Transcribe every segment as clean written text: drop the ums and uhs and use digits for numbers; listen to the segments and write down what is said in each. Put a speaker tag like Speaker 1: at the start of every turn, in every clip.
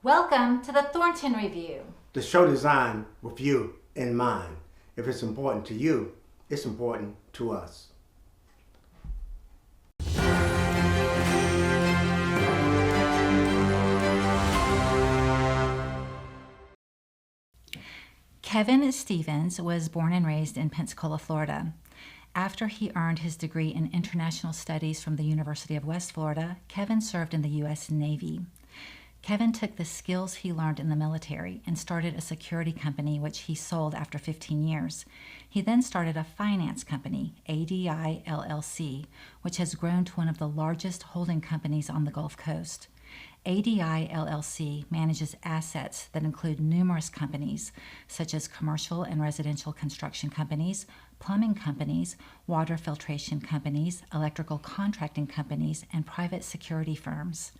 Speaker 1: Welcome to the Thornton Review.
Speaker 2: The show designed with you in mind. If it's important to you, it's important to us.
Speaker 1: Kevin Stevens was born and raised in Pensacola, Florida. After he earned his degree in international studies from the University of West Florida, Kevin served in the U.S. Navy. Kevin took the skills he learned in the military and started a security company, which he sold after 15 years. He then started a finance company, ADI LLC, which has grown to one of the largest holding companies on the Gulf Coast. ADI LLC manages assets that include numerous companies, such as commercial and residential construction companies, plumbing companies, water filtration companies, electrical contracting companies, and private security firms.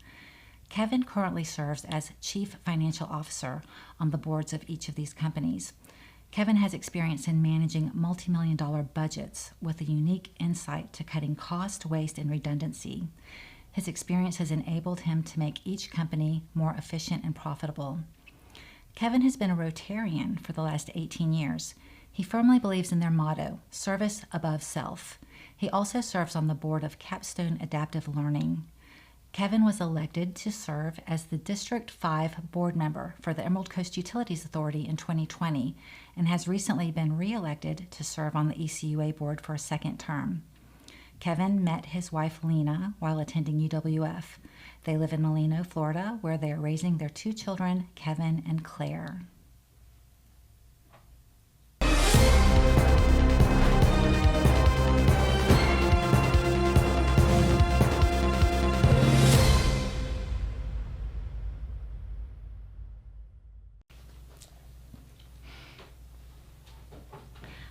Speaker 1: Kevin currently serves as Chief Financial Officer on the boards of each of these companies. Kevin has experience in managing multi-million-dollar budgets with a unique insight to cutting cost, waste, and redundancy. His experience has enabled him to make each company more efficient and profitable. Kevin has been a Rotarian for the last 18 years. He firmly believes in their motto, service above self. He also serves on the board of Capstone Adaptive Learning. Kevin was elected to serve as the District 5 board member for the Emerald Coast Utilities Authority in 2020 and has recently been re-elected to serve on the ECUA board for a second term. Kevin met his wife Lena while attending UWF. They live in Molino, Florida, where they are raising their two children, Kevin and Claire.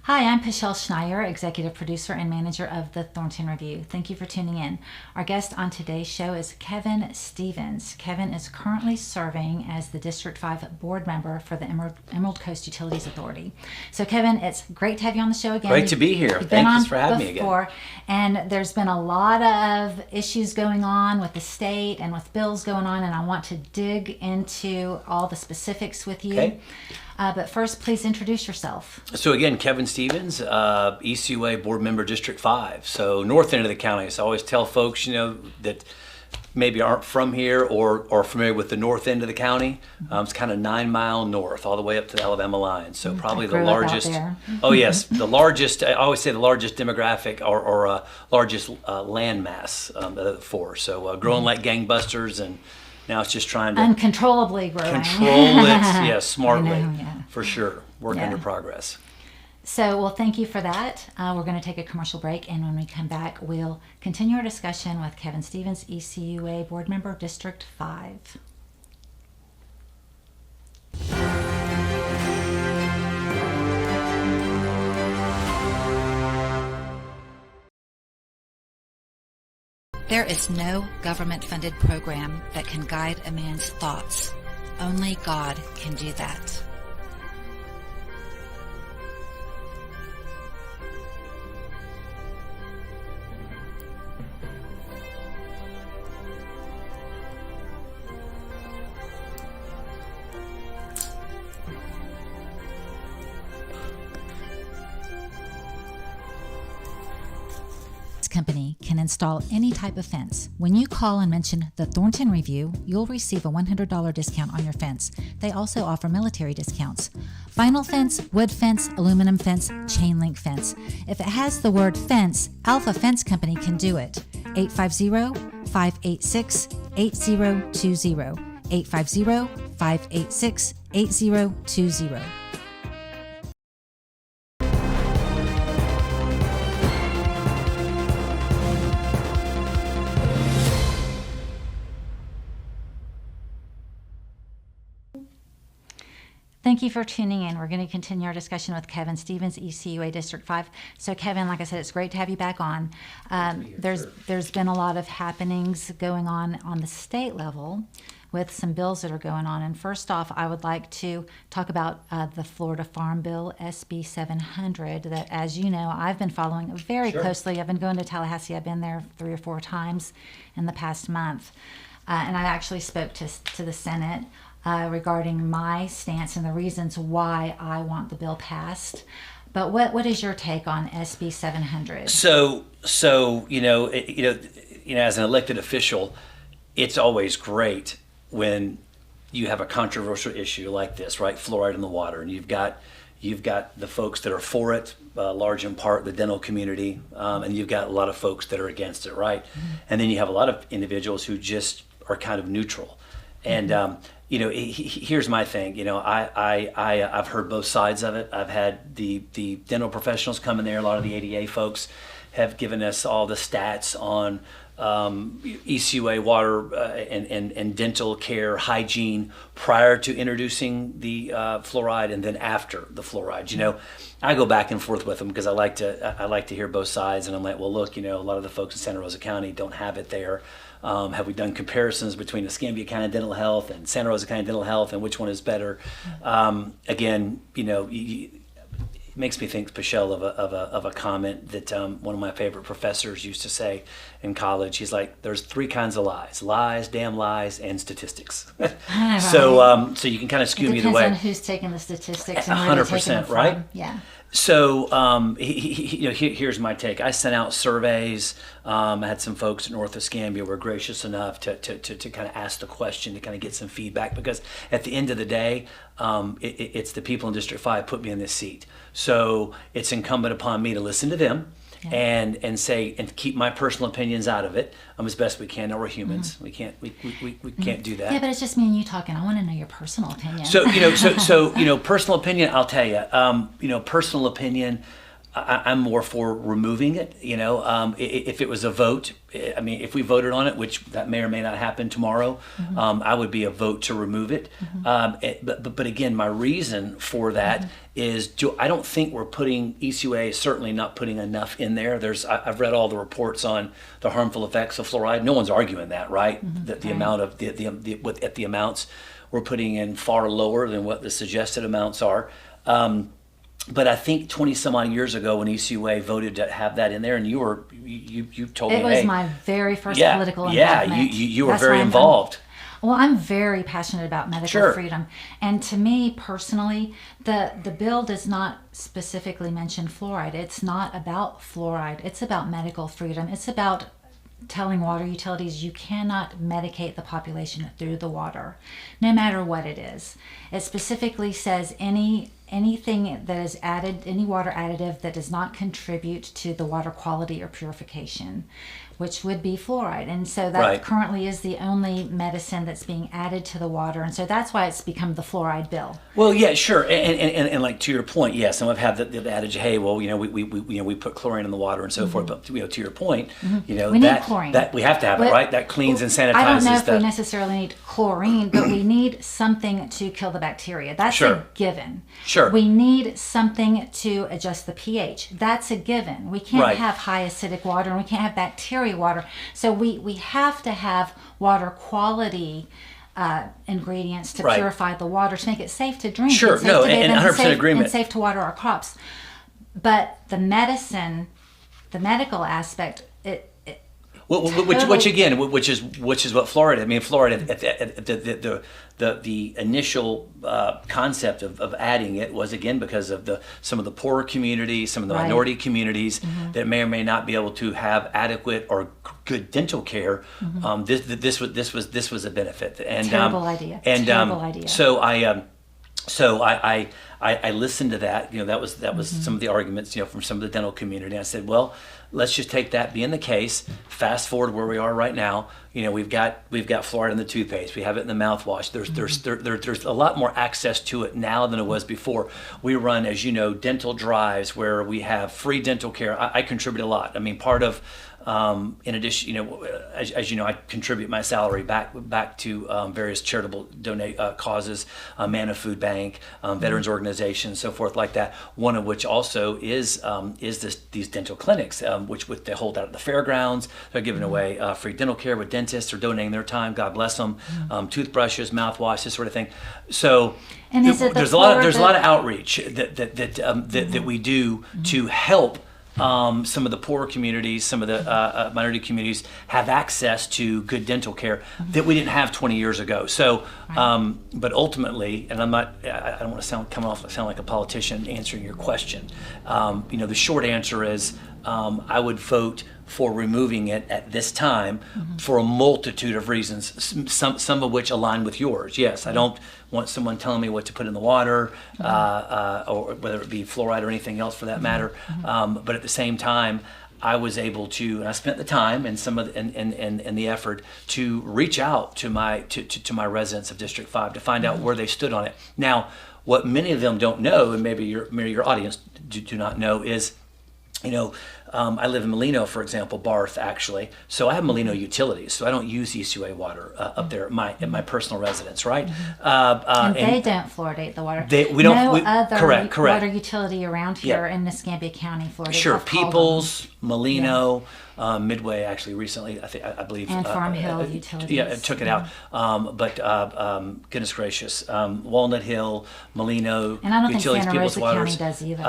Speaker 1: Hi, I'm Pueschel, Schneier, Executive Producer and Manager of the Thornton Review. Thank you for tuning in. Our guest on today's show is Kevin Stevens. Kevin is currently serving as the District 5 board member for the Emerald Coast Utilities Authority. So Kevin, it's great to have you on the show again.
Speaker 3: Great to be here. Thanks for having me again.
Speaker 1: And there's been a lot of issues going on with the state and with bills going on, and I want to dig into all the specifics with you.
Speaker 3: Okay.
Speaker 1: But first, please introduce yourself.
Speaker 3: So again, Kevin Stevens, ECUA board member, District 5. So north end of the county. So I always tell folks, that maybe aren't from here or are familiar with the north end of the county. It's kind of 9 mile north, all the way up to the Alabama line. So probably the largest. Oh yes, the largest. I always say the largest demographic or largest landmass of the four. So growing like gangbusters, and now it's just trying to
Speaker 1: uncontrollably growing.
Speaker 3: Control it, smartly,
Speaker 1: yeah.
Speaker 3: For sure. Work under progress.
Speaker 1: So, well, thank you for that. We're going to take a commercial break, and when we come back, we'll continue our discussion with Kevin Stevens, ECUA board member, District 5. There is no government-funded program that can guide a man's thoughts. Only God can do that. Company can install any type of fence. When you call and mention the Thornton Review, you'll receive a $100 discount on your fence. They also offer military discounts. Vinyl fence, wood fence, aluminum fence, chain link fence. If it has the word fence, Alpha Fence Company can do it. 850-586-8020. 850-586-8020. Thank you for tuning in. We're going to continue our discussion with Kevin Stevens, ECUA District 5. So Kevin, like I said, it's great to have you back on. There's been a lot of happenings going on the state level with some bills that are going on. And first off, I would like to talk about the Florida Farm Bill, SB 700, that, as you know, I've been following very closely. I've been going to Tallahassee. I've been there 3 or 4 times in the past month. And I actually spoke to the Senate regarding my stance and the reasons why I want the bill passed. But what is your take on SB 700?
Speaker 3: So as an elected official, it's always great when you have a controversial issue like this, right? Fluoride in the water, and you've got the folks that are for it, large in part the dental community, and you've got a lot of folks that are against it, right? Mm-hmm. And then you have a lot of individuals who just are kind of neutral. And here's my thing. I've heard both sides of it. I've had the dental professionals come in there. A lot of the ADA folks have given us all the stats on ECUA water and dental care hygiene prior to introducing the fluoride and then after the fluoride. I go back and forth with them because I like to hear both sides, and I'm like, well, look, a lot of the folks in Santa Rosa County don't have it there. Have we done comparisons between Escambia County Dental Health and Santa Rosa County Dental Health and which one is better? Again, it makes me think, Pueschel, of a comment that one of my favorite professors used to say in college. He's like, there's three kinds of lies, damn lies, and statistics. So you can kind of skew them either way.
Speaker 1: Depends on who's taking the statistics and where they're taking them
Speaker 3: 100%, right?
Speaker 1: from. Yeah.
Speaker 3: So here's my take. I sent out surveys. I had some folks at North Escambia were gracious enough to kind of ask the question, to kind of get some feedback, because at the end of the day, it's the people in District 5 put me in this seat. So it's incumbent upon me to listen to them. Yeah. and say and keep my personal opinions out of it as best we can. We're humans. Mm-hmm. We can't do that.
Speaker 1: Yeah, but it's just me and you talking. I want to know your personal opinion.
Speaker 3: So personal opinion. I'll tell you. Personal opinion. I'm more for removing it. If it was a vote, if we voted on it, which that may or may not happen tomorrow, mm-hmm. I would be a vote to remove it. Mm-hmm. But again, my reason for that mm-hmm. is I don't think we're putting ECUA, certainly not putting enough in there. I've read all the reports on the harmful effects of fluoride. No one's arguing that, right? Mm-hmm. That the amount of the amounts we're putting in far lower than what the suggested amounts are. But I think 20 some odd years ago when ECUA voted to have that in there, and you told me,
Speaker 1: it was my very first political involvement.
Speaker 3: Yeah, you were very involved.
Speaker 1: I'm very passionate about medical freedom. And to me personally, the bill does not specifically mention fluoride. It's not about fluoride. It's about medical freedom. It's about telling water utilities you cannot medicate the population through the water, no matter what it is. It specifically says anything that is added, any water additive that does not contribute to the water quality or purification, which would be fluoride. And so that currently is the only medicine that's being added to the water. And so that's why it's become the fluoride bill.
Speaker 3: Well, yeah, sure. And like to your point, yes, some have had the adage, hey, well, we put chlorine in the water and so mm-hmm. forth. But to your point,
Speaker 1: mm-hmm. we need chlorine.
Speaker 3: That we have to have it, right? That cleans and sanitizes.
Speaker 1: I don't know if we necessarily need chlorine, but we need something to kill the bacteria. That's a given.
Speaker 3: Sure.
Speaker 1: We need something to adjust the pH. That's a given. We can't have high acidic water, and we can't have bacteria water. So we have to have water quality ingredients to purify the water, to make it safe to drink.
Speaker 3: Sure,
Speaker 1: and
Speaker 3: 100% agreement.
Speaker 1: And safe to water our crops. But the medicine, the medical aspect,
Speaker 3: which is what fluoride. Fluoride the initial concept of adding it was again because of some of the poorer communities, some of the minority communities mm-hmm. that may or may not be able to have adequate or good dental care. Mm-hmm. This was a benefit. And
Speaker 1: terrible idea.
Speaker 3: So I listened to that. That was mm-hmm. some of the arguments from some of the dental community. I said, well, let's just take that being the case. Fast forward where we are right now. We've got fluoride in the toothpaste. We have it in the mouthwash. There's a lot more access to it now than it was before. We run, as you know, dental drives where we have free dental care. I contribute a lot. Part of in addition, as you know, I contribute my salary back to various charitable causes, Manna Food Bank, veterans organizations, so forth like that. One of which also is these dental clinics, which they hold out at the fairgrounds. They're giving away free dental care with dentists. They're donating their time. God bless them. Toothbrushes, mouthwash, this sort of thing. So there's a lot of outreach that we do to help some of the poorer communities, some of the minority communities have access to good dental care that we didn't have 20 years ago. So, but ultimately, and I don't want to sound like a politician answering your question. The short answer is I would vote for removing it at this time for a multitude of reasons, some of which align with yours. Yes, I don't want someone telling me what to put in the water, or whether it be fluoride or anything else for that matter. But at the same time, I was able to, and I spent the time and some of the, and the effort to reach out to my residents of District 5 to find out where they stood on it. Now, what many of them don't know, and maybe your audience do not know, is I live in Molino, for example, Barth actually. So I have Molino utilities. So I don't use ECUA water up there at my personal residence, right?
Speaker 1: And they don't fluoridate the water. Other
Speaker 3: correct.
Speaker 1: water utility around here in Escambia County, Florida.
Speaker 3: Sure, Peoples, Molino, Midway actually recently, I believe.
Speaker 1: And Farm Hill Utilities.
Speaker 3: Yeah, it took it out. But goodness gracious, Walnut Hill, Molino,
Speaker 1: and I don't
Speaker 3: Utilities,
Speaker 1: think Santa
Speaker 3: Peoples
Speaker 1: Rosa
Speaker 3: Waters.
Speaker 1: County does either.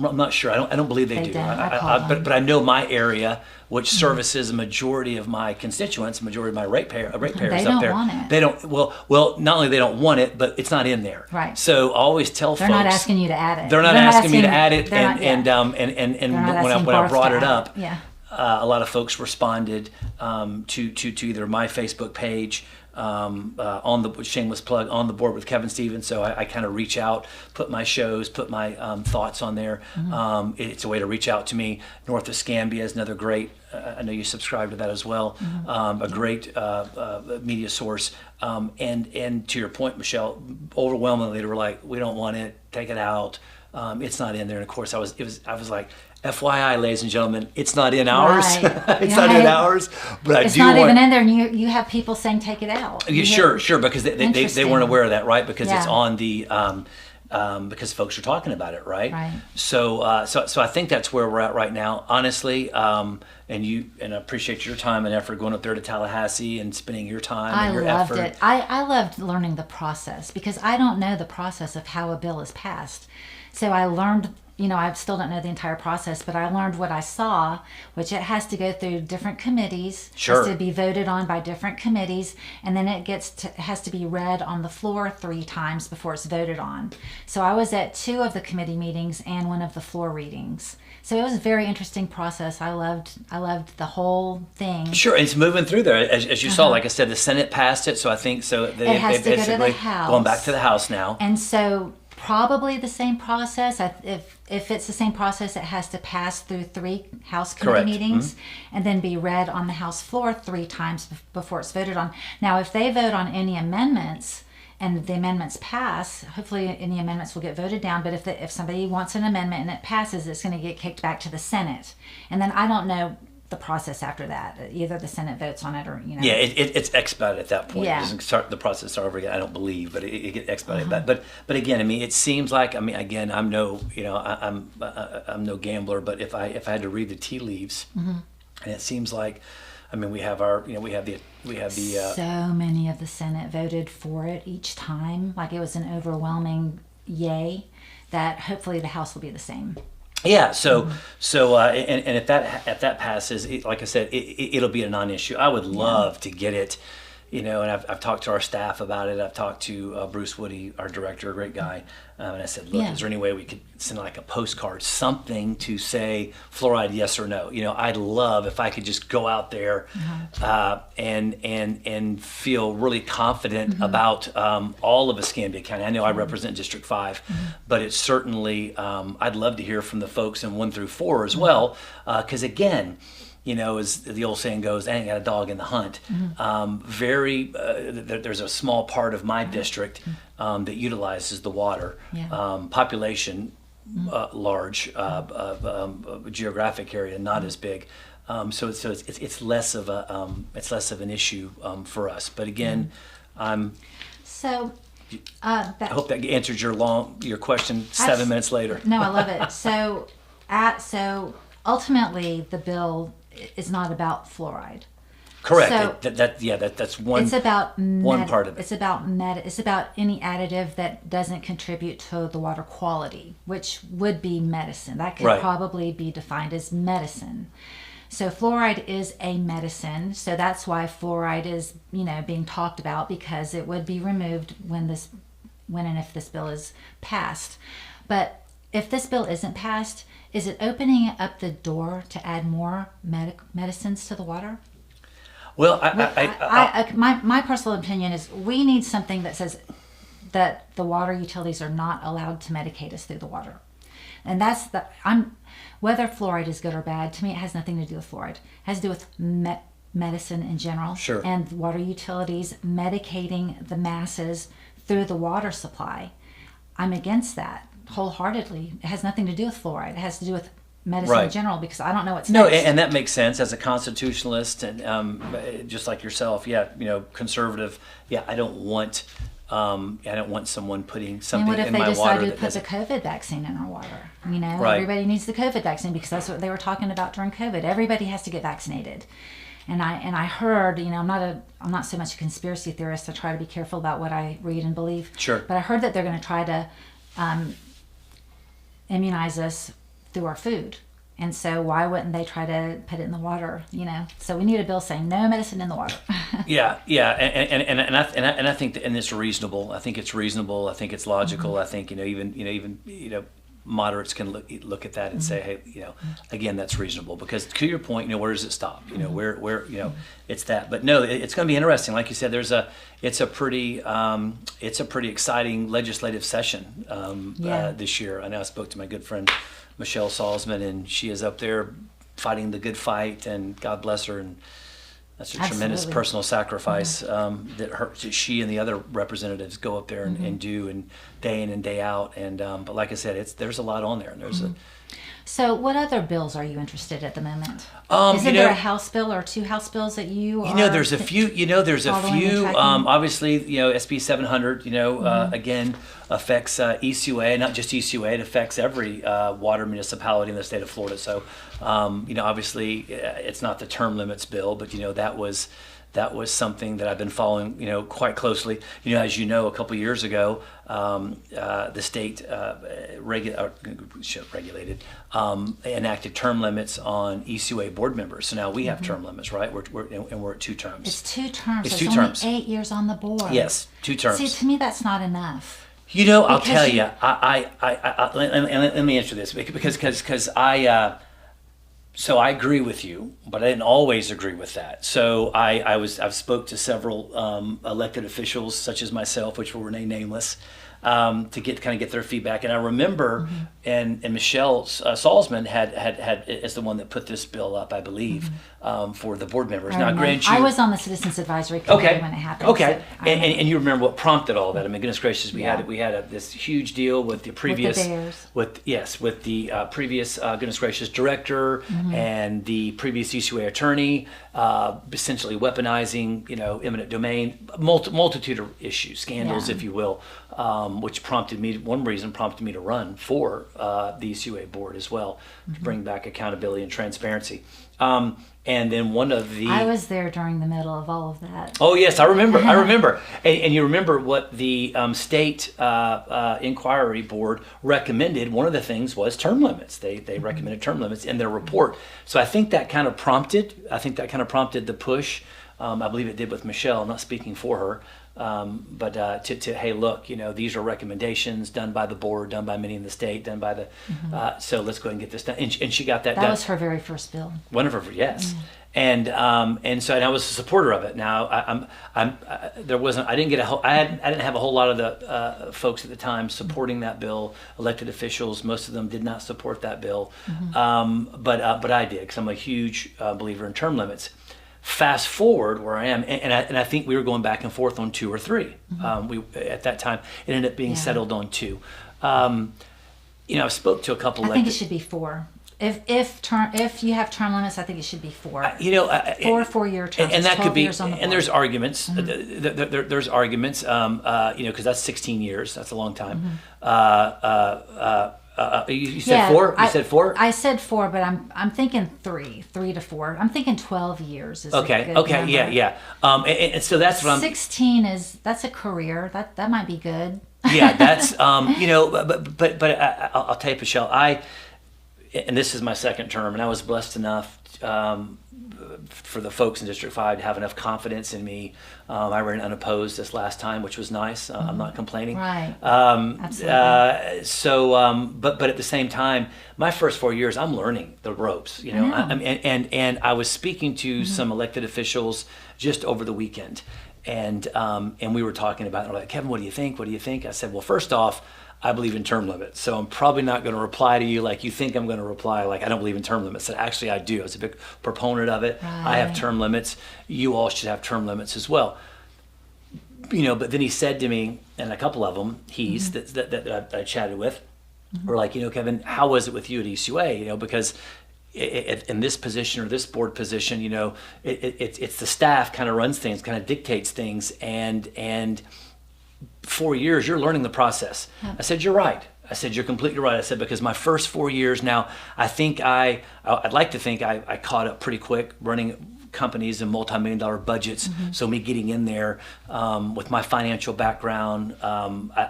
Speaker 3: I'm not sure. I don't believe they do. But I know my area, which services a majority of my constituents, a majority of my ratepayers
Speaker 1: They
Speaker 3: up
Speaker 1: don't
Speaker 3: there.
Speaker 1: want it.
Speaker 3: They don't. Well, not only they don't want it, but it's not in there.
Speaker 1: Right.
Speaker 3: So I always tell
Speaker 1: They're
Speaker 3: folks
Speaker 1: not asking you to add it.
Speaker 3: they're not asking me to add it,
Speaker 1: they're not-
Speaker 3: and when I brought it up,
Speaker 1: Yeah.
Speaker 3: a lot of folks responded to either my Facebook page, on the shameless plug, on the board with Kevin Stevens. So I kind of reach out, put my shows, put my thoughts on there. It's a way to reach out to me. North of Scambia is another great. I know you subscribe to that as well. A great media source. And to your point, Michelle, overwhelmingly they were like, we don't want it. Take it out. It's not in there. And of course, I was like, FYI, ladies and gentlemen, it's not in ours.
Speaker 1: Right.
Speaker 3: It's not in ours. But
Speaker 1: it's not even in there, and you have people saying take it out.
Speaker 3: Sure, because they weren't aware of that, right? Because it's on the because folks are talking about it, right?
Speaker 1: Right.
Speaker 3: So I think that's where we're at right now, honestly. And I appreciate your time and effort going up there to Tallahassee and spending your time and your effort.
Speaker 1: I loved it. I loved learning the process because I don't know the process of how a bill is passed. So I learned, I still don't know the entire process, but I learned what I saw, which it has to go through different committees,
Speaker 3: Sure.
Speaker 1: has to be voted on by different committees, and then it has to be read on the floor 3 times before it's voted on. So I was at 2 of the committee meetings and 1 of the floor readings. So it was a very interesting process. I loved the whole thing.
Speaker 3: Sure, it's moving through there. As you saw, like I said, the Senate passed it, so I think
Speaker 1: It has to go to the House.
Speaker 3: Going back to the House now.
Speaker 1: And so probably the same process. If it's the same process, it has to pass through 3 House committee
Speaker 3: Correct.
Speaker 1: meetings and then be read on the House floor 3 times before it's voted on. Now, if they vote on any amendments and the amendments pass, hopefully any amendments will get voted down. But if somebody wants an amendment and it passes, it's going to get kicked back to the Senate. And then I don't know the process after that. Either the Senate votes on it or,
Speaker 3: Yeah, it's expedited at that point.
Speaker 1: Yeah.
Speaker 3: It doesn't start the process over again, I don't believe, but it gets expedited. But again, I mean, it seems like, again, I'm no gambler, but if I had to read the tea leaves, and it seems like, we have the
Speaker 1: so many of the Senate voted for it each time. Like it was an overwhelming yay that hopefully the House will be the same.
Speaker 3: Yeah, so and if that passes, like I said, it'll be a non-issue. I would love to get it, and I've talked to our staff about it. I've talked to Bruce Woody, our director, a great guy, and I said, look, is there any way we could send like a postcard, something to say fluoride, yes or no? I'd love if I could just go out there and feel really confident about all of Escambia County. I know I represent District 5, but it's certainly, I'd love to hear from the folks in 1 through 4 as well, because again, as the old saying goes, I ain't got a dog in the hunt. There's a small part of my district that utilizes the water.
Speaker 1: Yeah.
Speaker 3: Population large, geographic area not as big. So it's less of an issue for us. But again,
Speaker 1: So
Speaker 3: I hope that answered your question 7 minutes later.
Speaker 1: No, I love it. So ultimately the bill is not about fluoride.
Speaker 3: Correct.
Speaker 1: So
Speaker 3: That's one.
Speaker 1: it's about
Speaker 3: one part of it.
Speaker 1: It's about any additive that doesn't contribute to the water quality, which would be medicine. That could
Speaker 3: Right.
Speaker 1: probably be defined as medicine. So fluoride is a medicine. So that's why fluoride is, being talked about, because it would be removed when and if this bill is passed. But if this bill isn't passed, is it opening up the door to add more medicines to the water?
Speaker 3: Well,
Speaker 1: My personal opinion is we need something that says that the water utilities are not allowed to medicate us through the water. And that's whether fluoride is good or bad, to me, it has nothing to do with fluoride. It has to do with medicine in general.
Speaker 3: Sure.
Speaker 1: And water utilities medicating the masses through the water supply. I'm against that wholeheartedly. It has nothing to do with fluoride. It has to do with medicine in general, because I don't know what's
Speaker 3: no,
Speaker 1: next.
Speaker 3: and that makes sense as a constitutionalist, and just like yourself, conservative. I don't want someone putting something in my water.
Speaker 1: And what if they decided to
Speaker 3: that
Speaker 1: put the
Speaker 3: doesn't.
Speaker 1: COVID vaccine in our water?
Speaker 3: Right.
Speaker 1: Everybody needs the COVID vaccine because that's what they were talking about during COVID. Everybody has to get vaccinated. And I heard, I'm not so much a conspiracy theorist. I try to be careful about what I read and believe.
Speaker 3: Sure.
Speaker 1: But I heard that they're going to try to immunize us through our food. And so why wouldn't they try to put it in the water? So we need a bill saying no medicine in the water.
Speaker 3: And I think and it's reasonable. I think it's reasonable. I think it's logical. I think even moderates can look at that and say, hey, again, that's reasonable, because to your point, where does it stop? Where it's that. But no, it's going to be interesting. Like you said, it's a pretty exciting legislative session this year. I know I spoke to my good friend Michelle Salzman, and she is up there fighting the good fight, and God bless her, and that's a tremendous personal sacrifice that she and the other representatives go up there and do, and day in and day out. And but like I said, there's a lot on there, and there's
Speaker 1: So what other bills are you interested in at the moment?
Speaker 3: Isn't
Speaker 1: there a House bill or two House bills that you are
Speaker 3: there's a few. There's a few. Obviously, SB 700. Again, affects ECUA, not just ECUA. It affects every water municipality in the state of Florida. So, obviously, it's not the term limits bill, but that was something that I've been following, quite closely. As you know, a couple years ago, the state regulated, enacted term limits on ECUA board members. So now we have term limits, right? We're at 2 terms.
Speaker 1: It's 2 terms.
Speaker 3: It's
Speaker 1: so
Speaker 3: 2
Speaker 1: it's
Speaker 3: terms.
Speaker 1: only 8 years on the board.
Speaker 3: Yes, 2 terms.
Speaker 1: See, to me, that's not enough.
Speaker 3: I'll tell you. Let me answer this because So I agree with you, but I didn't always agree with that. So I've spoke to several elected officials, such as myself, which will remain nameless, to get their feedback. And I remember, and Michelle Salzman had is the one that put this bill up, I believe, for the board members. Now, grant you,
Speaker 1: I was on the Citizens Advisory Committee when it happened.
Speaker 3: Okay,
Speaker 1: so
Speaker 3: and you remember what prompted all that? I mean, goodness gracious, we had this huge deal with the previous
Speaker 1: with the Bears.
Speaker 3: with the previous goodness gracious director and the previous ECUA attorney, essentially weaponizing eminent domain, multitude of issues, scandals, if you will, which one reason prompted me to run for the ECUA board as well, to bring back accountability and transparency. And then one of the...
Speaker 1: I was there during the middle of all of that.
Speaker 3: Oh, yes, I remember. And you remember what the state inquiry board recommended. One of the things was term limits. They recommended term limits in their report. So I think that kind of prompted the push. I believe it did with Michelle. I'm not speaking for her. But to hey, look, these are recommendations done by the board, done by many in the state, done by the so let's go ahead and get this done. And she got that done.
Speaker 1: That was her very first bill.
Speaker 3: One of her, yes. And so I was a supporter of it. Now I didn't have a whole lot of the folks at the time supporting that bill. Elected officials, most of them did not support that bill, but I did, because I'm a huge believer in term limits. Fast forward where I am, and I think we were going back and forth on 2 or 3. We at that time it ended up being settled on 2. I spoke to a couple.
Speaker 1: I think it should be 4. If you have term limits, I think it should be 4. 4 4-year terms,
Speaker 3: and that could be.
Speaker 1: Years on the board.
Speaker 3: And there's arguments. There's arguments. Because that's 16 years. That's a long time. You said 4? You said 4?
Speaker 1: I said 4, but I'm thinking 3 to 4. I'm thinking 12 years is
Speaker 3: Okay.
Speaker 1: a good
Speaker 3: Okay.
Speaker 1: number.
Speaker 3: Yeah. And so that's what I'm.
Speaker 1: 16 that's a career. That might be good.
Speaker 3: Yeah, that's but I'll tell you, Pueschel, and this is my second term, and I was blessed enough for the folks in District 5 to have enough confidence in me. I ran unopposed this last time, which was nice. I'm not complaining.
Speaker 1: Right. Absolutely.
Speaker 3: But at the same time, my first 4 years, I'm learning the ropes. You know, and I was speaking to some elected officials just over the weekend, and we were talking about it. They're like, Kevin, what do you think? What do you think? I said, well, first off, I believe in term limits. So I'm probably not going to reply to you like you think I'm going to reply, like I don't believe in term limits. And actually, I do. I was a big proponent of it.
Speaker 1: Right.
Speaker 3: I have term limits. You all should have term limits as well. But then he said to me, and a couple of them, that I chatted with, were like, Kevin, how was it with you at ECUA? Because in this position or this board position, it's the staff kind of runs things, kind of dictates things, and 4 years, you're learning the process. Yeah. I said, you're right. I said, you're completely right. I said, because my first 4 years now, I think I'd like to think I caught up pretty quick running companies and multi-million-dollar budgets. So me getting in there with my financial background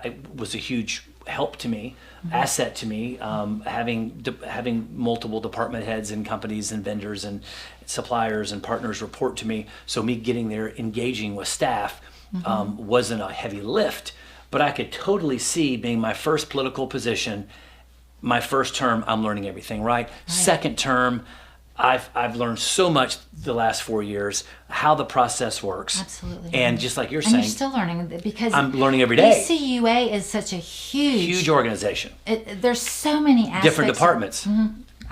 Speaker 3: it was a huge help to me, asset to me, having multiple department heads and companies and vendors and suppliers and partners report to me. So me getting there, engaging with staff, wasn't a heavy lift, but I could totally see being my first political position, my first term, I'm learning everything, right? Second term, I've learned so much the last 4 years, how the process works.
Speaker 1: Absolutely.
Speaker 3: And just like you're
Speaker 1: and
Speaker 3: saying.
Speaker 1: You're still learning because
Speaker 3: I'm learning every day.
Speaker 1: ECUA is such a huge
Speaker 3: organization.
Speaker 1: There's so many aspects.
Speaker 3: Different departments.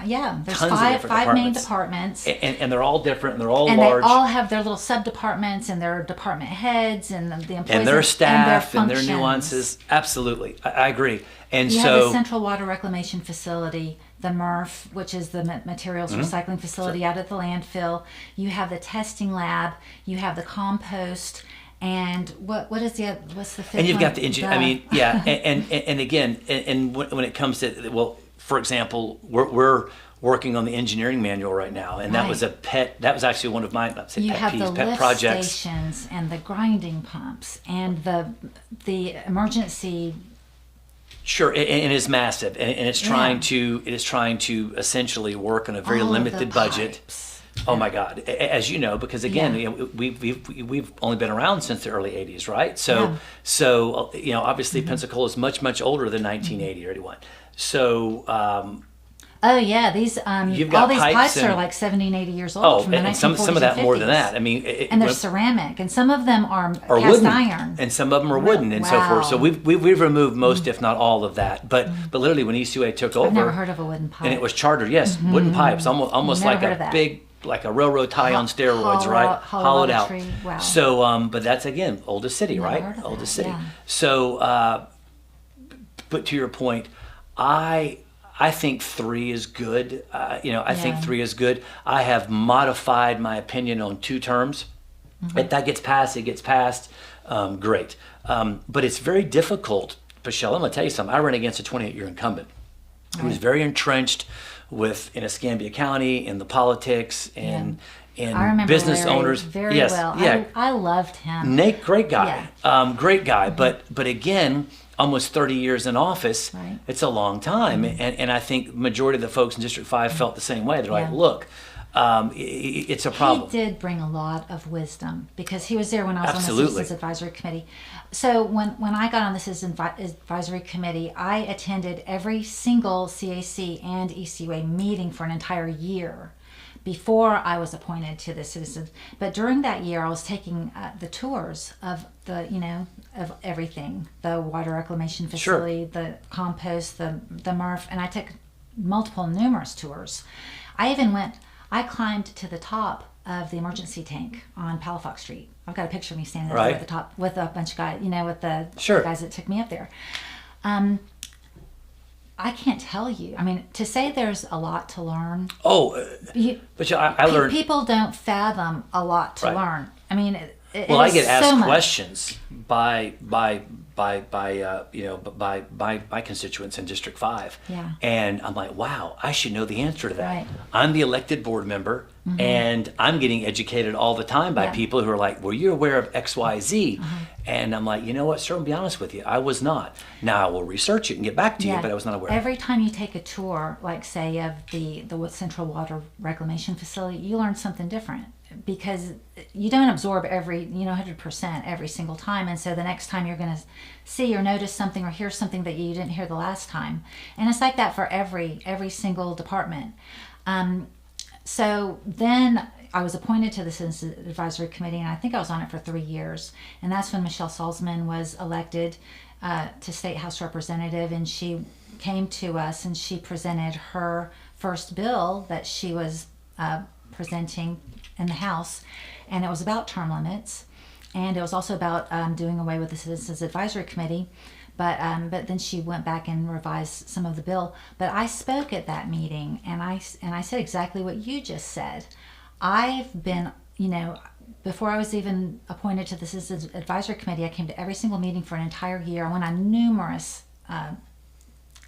Speaker 1: Yeah, there's
Speaker 3: Tons of
Speaker 1: five
Speaker 3: different
Speaker 1: main departments.
Speaker 3: And they're all different, and they're all
Speaker 1: and
Speaker 3: large.
Speaker 1: they all have their little sub-departments and their department heads and the employees.
Speaker 3: And their staff
Speaker 1: and
Speaker 3: their nuances. Absolutely. I agree. And
Speaker 1: you
Speaker 3: so
Speaker 1: have the Central Water Reclamation Facility, the MRF, which is the materials recycling facility out at the landfill. You have the testing lab. You have the compost. And what's the fifth one?
Speaker 3: And you've got the engine. I mean, yeah. And again, and when it comes to, well, for example, we're working on the engineering manual right now, and that was that was actually one of my pet peeves, pet projects.
Speaker 1: Stations and the grinding pumps and the emergency.
Speaker 3: Sure, and it's massive, and it's trying to essentially work on a very limited budget.
Speaker 1: Pipes.
Speaker 3: Oh my God! As you know, because again, we've only been around since the early '80s, right? So obviously Pensacola is much older than 1980 or 81. So.
Speaker 1: Oh yeah, these
Speaker 3: You've got
Speaker 1: all these pipes
Speaker 3: and,
Speaker 1: are like 70 and 80 years old. From the
Speaker 3: and some of that
Speaker 1: 1940s
Speaker 3: more than
Speaker 1: and 50s.
Speaker 3: that. I mean,
Speaker 1: and they're ceramic, and some of them are cast
Speaker 3: wooden,
Speaker 1: iron,
Speaker 3: and some of them are wooden, and so forth. So we've removed most, if not all, of that. But literally, when ECUA took over,
Speaker 1: I've never heard of a wooden pipe.
Speaker 3: and it was chartered. Yes, wooden pipes, almost
Speaker 1: Never
Speaker 3: like
Speaker 1: heard of
Speaker 3: a
Speaker 1: that.
Speaker 3: big, like a railroad tie on steroids, right? Hollowed out.
Speaker 1: Tree. Wow.
Speaker 3: So, but that's again oldest city,
Speaker 1: Never
Speaker 3: right?
Speaker 1: heard of
Speaker 3: Oldest
Speaker 1: that,
Speaker 3: city.
Speaker 1: yeah.
Speaker 3: So, but to your point, I think 3 is good. I think 3 is good. I have modified my opinion on 2 terms. If that gets passed, it gets passed. Great. But it's very difficult. Pueschel, I'm going to tell you something. I ran against a 28-year incumbent who was very entrenched in Escambia County, in the politics, and
Speaker 1: I remember
Speaker 3: business
Speaker 1: Larry
Speaker 3: owners.
Speaker 1: very
Speaker 3: yes,
Speaker 1: well.
Speaker 3: Yeah.
Speaker 1: I loved him.
Speaker 3: Nate, great guy.
Speaker 1: Yeah.
Speaker 3: Great guy. But again, almost 30 years in office,
Speaker 1: Right.
Speaker 3: it's a long time. And I think majority of the folks in District 5 felt the same way. They're like, look, it's a problem.
Speaker 1: He did bring a lot of wisdom because he was there when I was on the
Speaker 3: Absolutely.
Speaker 1: Citizens Advisory Committee. So when I got on the Citizens Advisory Committee, I attended every single CAC and ECUA meeting for an entire year before I was appointed to the Citizens. But during that year, I was taking the tours of of everything, the water reclamation facility, the compost, the MRF, and I took numerous tours. I climbed to the top of the emergency tank on Palafox Street. I've got a picture of me standing there at the top with a bunch of guys, with the guys that took me up there. I can't tell you. I mean, to say there's a lot to learn.
Speaker 3: But I learned.
Speaker 1: People don't fathom a lot to learn. I mean,
Speaker 3: I get asked questions by my constituents in District 5.
Speaker 1: Yeah.
Speaker 3: And I'm like, wow, I should know the answer to that.
Speaker 1: Right.
Speaker 3: I'm the elected board member, and I'm getting educated all the time by
Speaker 1: Yeah.
Speaker 3: people who are like, well, you're aware of X, Y, Z. And I'm like, you know what, sir, I'll be honest with you, I was not. Now, I will research it and get back to you, but I was not aware.
Speaker 1: Every time you take a tour, like say of the Central Water Reclamation Facility, you learn something different, because you don't absorb 100% every single time. And so the next time you're going to see or notice something or hear something that you didn't hear the last time. And it's like that for every single department. So then I was appointed to the Citizens Advisory Committee, and I think I was on it for 3 years. And that's when Michelle Salzman was elected to State House Representative, and she came to us and she presented her first bill that she was presenting in the House, and it was about term limits, and it was also about doing away with the Citizens Advisory Committee. But then she went back and revised some of the bill. But I spoke at that meeting, and I said exactly what you just said. I've been, before I was even appointed to the Citizens Advisory Committee, I came to every single meeting for an entire year. I went on numerous,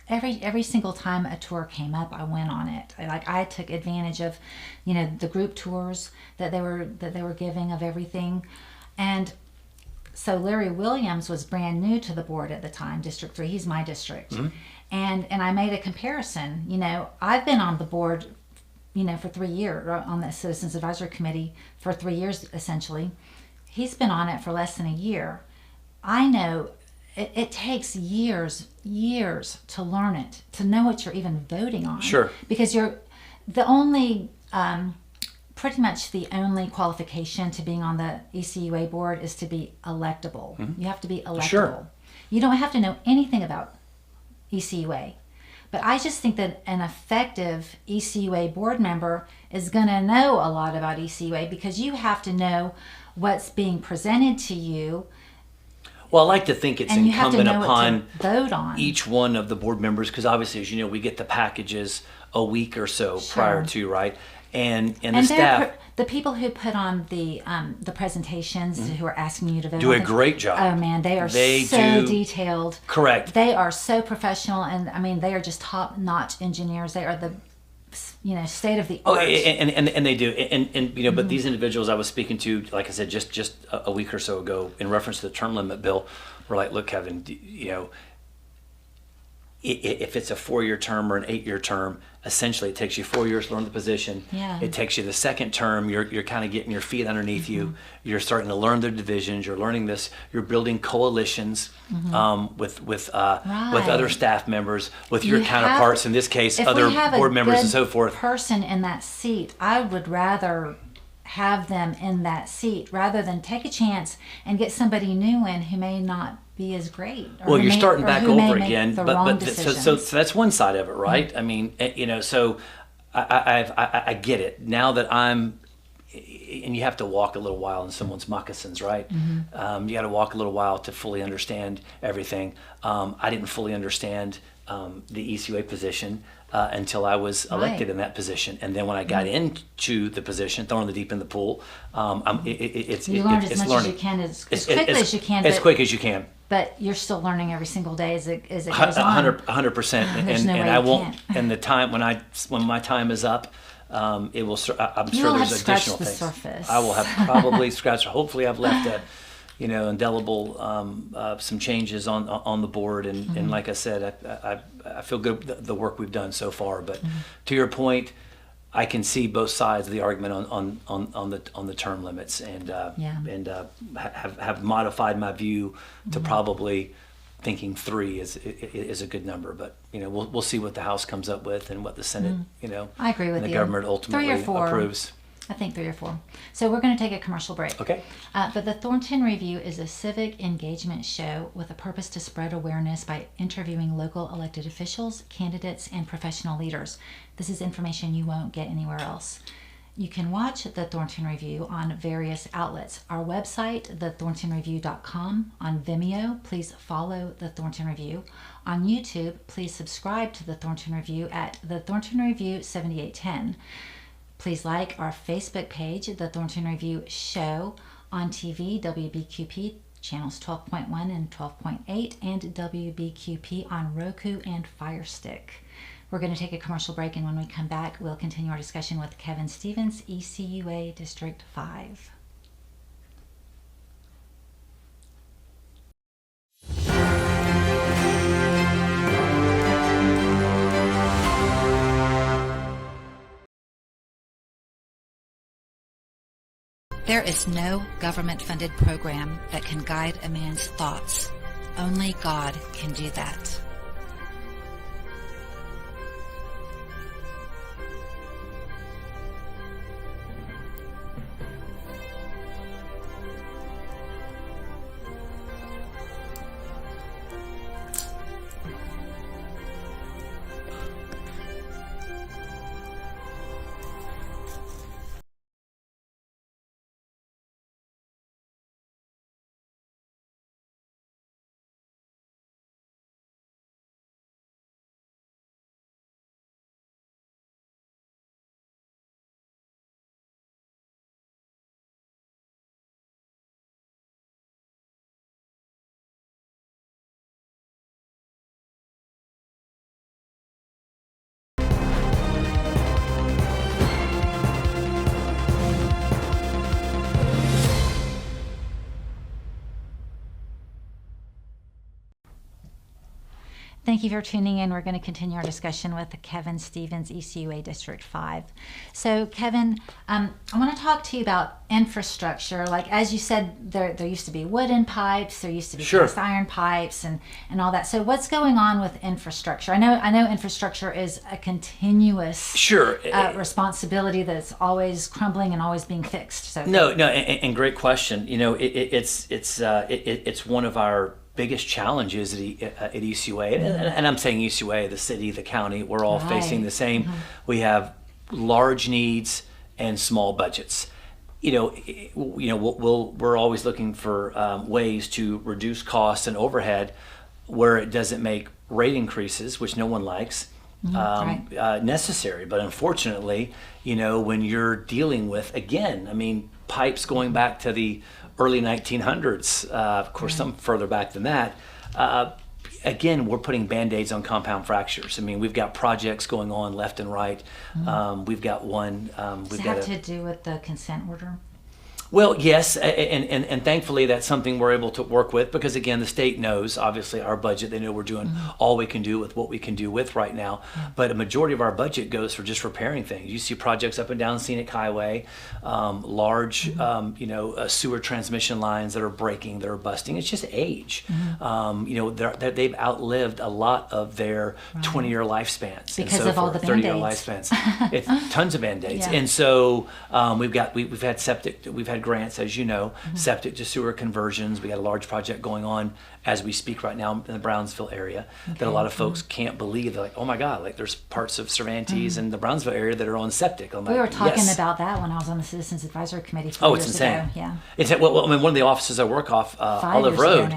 Speaker 1: every single time a tour came up, I went on it. I took advantage of, the group tours that they were giving of everything. And so Larry Williams was brand new to the board at the time, District 3. He's my district. And I made a comparison. I've been on the board, for 3 years, on the Citizens Advisory Committee for 3 years, essentially. He's been on it for less than a year. I know it takes years to learn it, to know what you're even voting on.
Speaker 3: Sure.
Speaker 1: Because you're the only... pretty much the only qualification to being on the ECUA board is to be electable. You have to be electable.
Speaker 3: Sure.
Speaker 1: You don't have to know anything about ECUA. But I just think that an effective ECUA board member is going to know a lot about ECUA, because you have to know what's being presented to you.
Speaker 3: Well, I like to think it's
Speaker 1: and you have to
Speaker 3: incumbent
Speaker 1: know
Speaker 3: upon
Speaker 1: what to vote on.
Speaker 3: each one of the board members, because obviously, as you know, we get the packages a week or so prior to, right? And the staff
Speaker 1: the people who put on the presentations, who are asking you to vote,
Speaker 3: do a great job.
Speaker 1: Oh man, they are so detailed.
Speaker 3: Correct.
Speaker 1: They are so professional, and I mean, they are just top-notch engineers. They are the state of the art.
Speaker 3: Oh, and they do, and but these individuals I was speaking to, like I said, just a week or so ago, in reference to the term limit bill, were like, look, Kevin, if it's a 4-year term or an 8-year term, essentially it takes you 4 years to learn the position.
Speaker 1: Yeah.
Speaker 3: It takes you the second term, you're kind of getting your feet underneath you. You're starting to learn the divisions. You're learning this. You're building coalitions with other staff members, with your counterparts. In this case, other board members and so forth.
Speaker 1: Person in that seat, I would rather have them in that seat rather than take a chance and get somebody new in who may not be as great.
Speaker 3: Well, you're starting back over again,
Speaker 1: but
Speaker 3: so that's one side of it, right? I mean, so I get it now that I'm, and you have to walk a little while in someone's moccasins, right? You got to walk a little while to fully understand everything. I didn't fully understand the ECUA position until I was elected in that position, and then when I got into the position, thrown the deep in the pool, it's
Speaker 1: learn as much
Speaker 3: learning.
Speaker 1: as you can, as quickly as you can,
Speaker 3: as quick as you can.
Speaker 1: But you're still learning every single day as it goes on.
Speaker 3: 100%,
Speaker 1: There's no way
Speaker 3: I
Speaker 1: you
Speaker 3: won't.
Speaker 1: can't.
Speaker 3: And the time when my time is up, it will. I'm
Speaker 1: You
Speaker 3: sure
Speaker 1: will
Speaker 3: there's
Speaker 1: have scratched
Speaker 3: additional
Speaker 1: the
Speaker 3: things.
Speaker 1: surface.
Speaker 3: I will have probably scratched. Hopefully, I've left a, indelible some changes on the board, and like I said, I feel good with the work we've done so far. But to your point, I can see both sides of the argument on the term limits, and have modified my view to probably thinking 3 is a good number. But we'll see what the House comes up with and what the Senate
Speaker 1: I agree with
Speaker 3: and the
Speaker 1: you.
Speaker 3: government ultimately
Speaker 1: 3 or 4.
Speaker 3: approves.
Speaker 1: I think 3 or 4. So we're going to take a commercial break.
Speaker 3: Okay.
Speaker 1: But the Thornton Review is a civic engagement show with a purpose to spread awareness by interviewing local elected officials, candidates, and professional leaders. This is information you won't get anywhere else. You can watch the Thornton Review on various outlets. Our website, thethorntonreview.com. On Vimeo, please follow the Thornton Review. On YouTube, please subscribe to the Thornton Review at the Thornton Review 7810. Please like our Facebook page, The Thornton Review Show. On TV, WBQP channels 12.1 and 12.8, and WBQP on Roku and Fire Stick. We're going to take a commercial break, and when we come back, we'll continue our discussion with Kevin Stevens, ECUA District 5. There is no government-funded program that can guide a man's thoughts. Only God can do that. Thank you for tuning in. We're going to continue our discussion with Kevin Stevens, ECUA District 5. So, Kevin, I want to talk to you about infrastructure. Like, as you said, there used to be wooden pipes, there used to be
Speaker 3: Sure.
Speaker 1: cast iron pipes, and all that. So, what's going on with infrastructure? I know infrastructure is a continuous
Speaker 3: Sure.
Speaker 1: responsibility that's always crumbling and always being fixed. So,
Speaker 3: No, and great question. You know, it's one of our biggest challenges at ECUA, and I'm saying ECUA, the city, the county, we're all facing the same. We have large needs and small budgets. We're always looking for ways to reduce costs and overhead where it doesn't make rate increases, which no one likes, necessary. But unfortunately, when you're dealing with, again, I mean, pipes going back to the early 1900s, of course, some further back than that. Again, we're putting Band-Aids on compound fractures. I mean, we've got projects going on left and right. We've got one.
Speaker 1: Does it have to do with the consent order?
Speaker 3: Well, yes, and thankfully that's something we're able to work with because, again, the state knows, obviously, our budget. They know we're doing all we can do with what we can do with right now. But a majority of our budget goes for just repairing things. You see projects up and down Scenic Highway, large, sewer transmission lines that are breaking, that are busting. It's just age. They've outlived a lot of their 20-year lifespans.
Speaker 1: Because of all the
Speaker 3: 30-year
Speaker 1: Band-Aids.
Speaker 3: lifespans. It's tons of Band-Aids.
Speaker 1: Yeah.
Speaker 3: And so we've had septic, we've had grants, as you know, septic to sewer conversions. We got a large project going on as we speak right now in the Brownsville area that a lot of folks can't believe. They're like, oh my God, like there's parts of Cervantes and the Brownsville area that are on septic. I'm
Speaker 1: We
Speaker 3: like,
Speaker 1: were talking
Speaker 3: yes.
Speaker 1: about that when I was on the Citizens Advisory Committee 4
Speaker 3: It's
Speaker 1: years
Speaker 3: insane.
Speaker 1: ago. Yeah.
Speaker 3: It's well, I mean, one of the offices I work off,
Speaker 1: 5
Speaker 3: Olive
Speaker 1: years ago
Speaker 3: Road,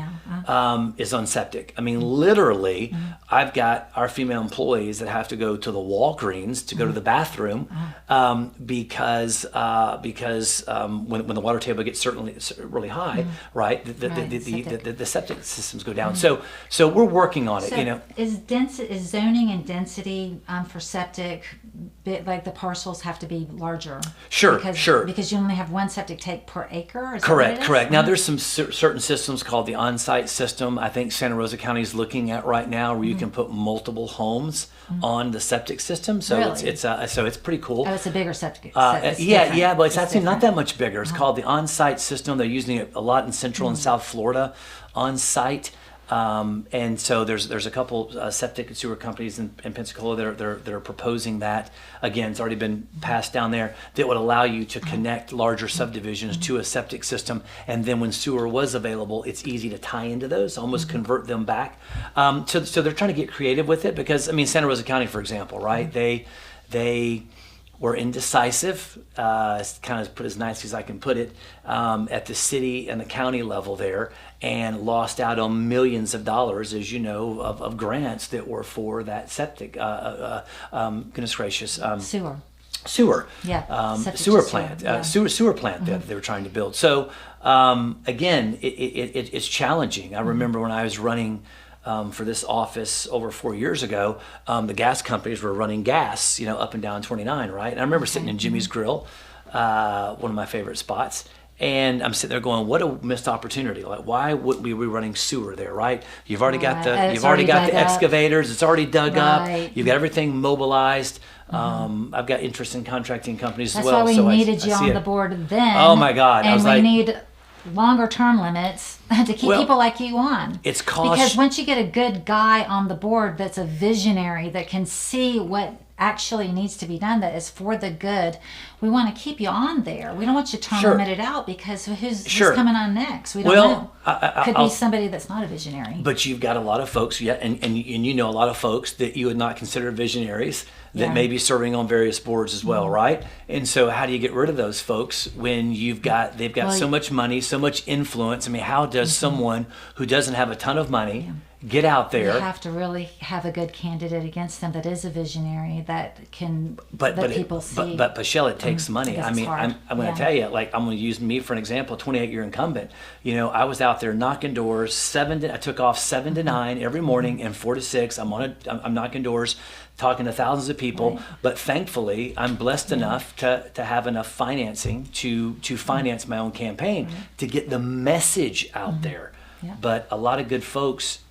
Speaker 1: now.
Speaker 3: is on septic. I mean, literally, I've got our female employees that have to go to the Walgreens to go to the bathroom because when the water table gets really high, right? The septic systems go down. So we're working on it.
Speaker 1: So is zoning and density for septic, like the parcels have to be larger?
Speaker 3: Sure.
Speaker 1: Because you only have one septic tank per acre? Is that what it is?
Speaker 3: Correct. Now there's some certain systems called the on-site system. I think Santa Rosa County is looking at right now where you can put multiple homes on the septic system. So
Speaker 1: Really?
Speaker 3: it's pretty cool.
Speaker 1: Oh, it's a bigger septic.
Speaker 3: But it's actually
Speaker 1: different.
Speaker 3: not that much bigger. It's called the on-site system. They're using it a lot in Central and South Florida on-site. And so there's a couple septic and sewer companies in Pensacola that are proposing that. Again, it's already been passed down there, that would allow you to connect larger subdivisions to a septic system. And then when sewer was available, it's easy to tie into those, almost convert them back. So they're trying to get creative with it because, I mean, Santa Rosa County, for example, right? They were indecisive, kind of put as nice as I can put it, at the city and the county level there, and lost out on millions of dollars, as you know, of grants that were for that septic, goodness gracious.
Speaker 1: Sewer.
Speaker 3: sewer,
Speaker 1: Septic
Speaker 3: sewer
Speaker 1: to
Speaker 3: plant,
Speaker 1: sewer, yeah.
Speaker 3: sewer plant that they were trying to build. So again, it's challenging. I remember when I was running for this office over 4 years ago, the gas companies were running gas, up and down 29, right? And I remember sitting in Jimmy's Grill, one of my favorite spots. And I'm sitting there going, what a missed opportunity. Like, why wouldn't we be running sewer there, right? You've already got the excavators, it's already dug up, you've got everything mobilized. I've got interest in contracting companies
Speaker 1: That's
Speaker 3: as well.
Speaker 1: why we needed you on the board then.
Speaker 3: Oh my God.
Speaker 1: And
Speaker 3: I was
Speaker 1: we
Speaker 3: like,
Speaker 1: need longer term limits to keep people like you on.
Speaker 3: It's
Speaker 1: because once you get a good guy on the board that's a visionary that can see what actually needs to be done, that is for the good, we want to keep you on there. We don't want you term limited out, because who's coming on next? We don't know. Could be somebody that's not a visionary.
Speaker 3: But you've got a lot of folks, and you know a lot of folks that you would not consider visionaries that may be serving on various boards as well, right? And so how do you get rid of those folks when they've got so much money, so much influence? I mean, how does someone who doesn't have a ton of money get out there?
Speaker 1: You have to really have a good candidate against them that is a visionary, that can people see.
Speaker 3: But Pueschel, it takes money. I mean, I'm going to tell you, like, I'm going to use me for an example. 28-year incumbent. I was out there knocking doors. I took off 7 to 9 every morning and 4 to 6. I'm knocking doors, talking to thousands of people. Right. But thankfully, I'm blessed enough to have enough financing to finance my own campaign, to get the message out there. Yeah. But a lot of good folks,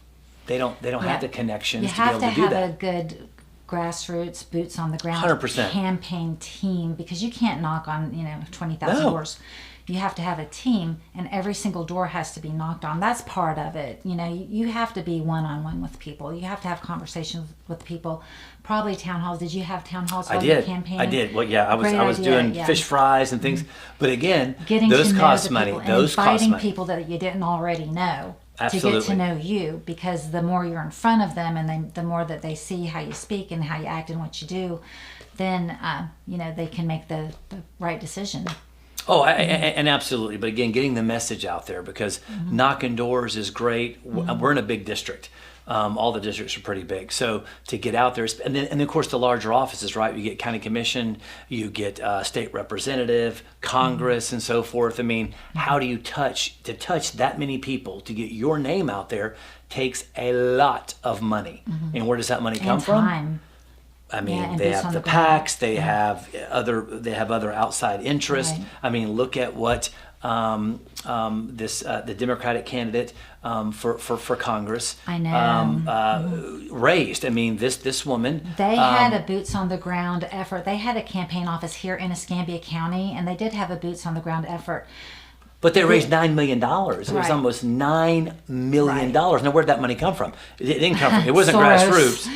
Speaker 3: they don't have the connections to be able to do that.
Speaker 1: You have to have a good grassroots, boots on the ground
Speaker 3: 100%.
Speaker 1: campaign team, because you can't knock on 20,000 doors. You have to have a team, and every single door has to be knocked on. That's part of it. You have to be one-on-one with people. You have to have conversations with people. Probably town halls. Did you have town halls while you campaigned?
Speaker 3: I did. Well, yeah, I was doing fish fries and things. But again, those cost money. Those cost money.
Speaker 1: Inviting people that you didn't already know.
Speaker 3: Absolutely.
Speaker 1: To get to know you, because the more you're in front of them, and the more that they see how you speak and how you act and what you do, then they can make the right decision.
Speaker 3: Oh, and absolutely. But again, getting the message out there, because knocking doors is great. We're in a big district. All the districts are pretty big. So to get out there, and then of course the larger offices, right? You get county commission, you get state representative, Congress, and so forth. I mean, how do you touch that many people to get your name out there? Takes a lot of money. And where does that money come from? I mean, they have the PACs, they have other outside interests. Right. I mean, look at what the Democratic candidate for Congress raised. I mean, this woman.
Speaker 1: They had a boots on the ground effort. They had a campaign office here in Escambia County, and they did have a boots on the ground effort.
Speaker 3: But they raised $9 million. It was almost $9 million. Now, where'd that money come from? It didn't come from. It wasn't grassroots.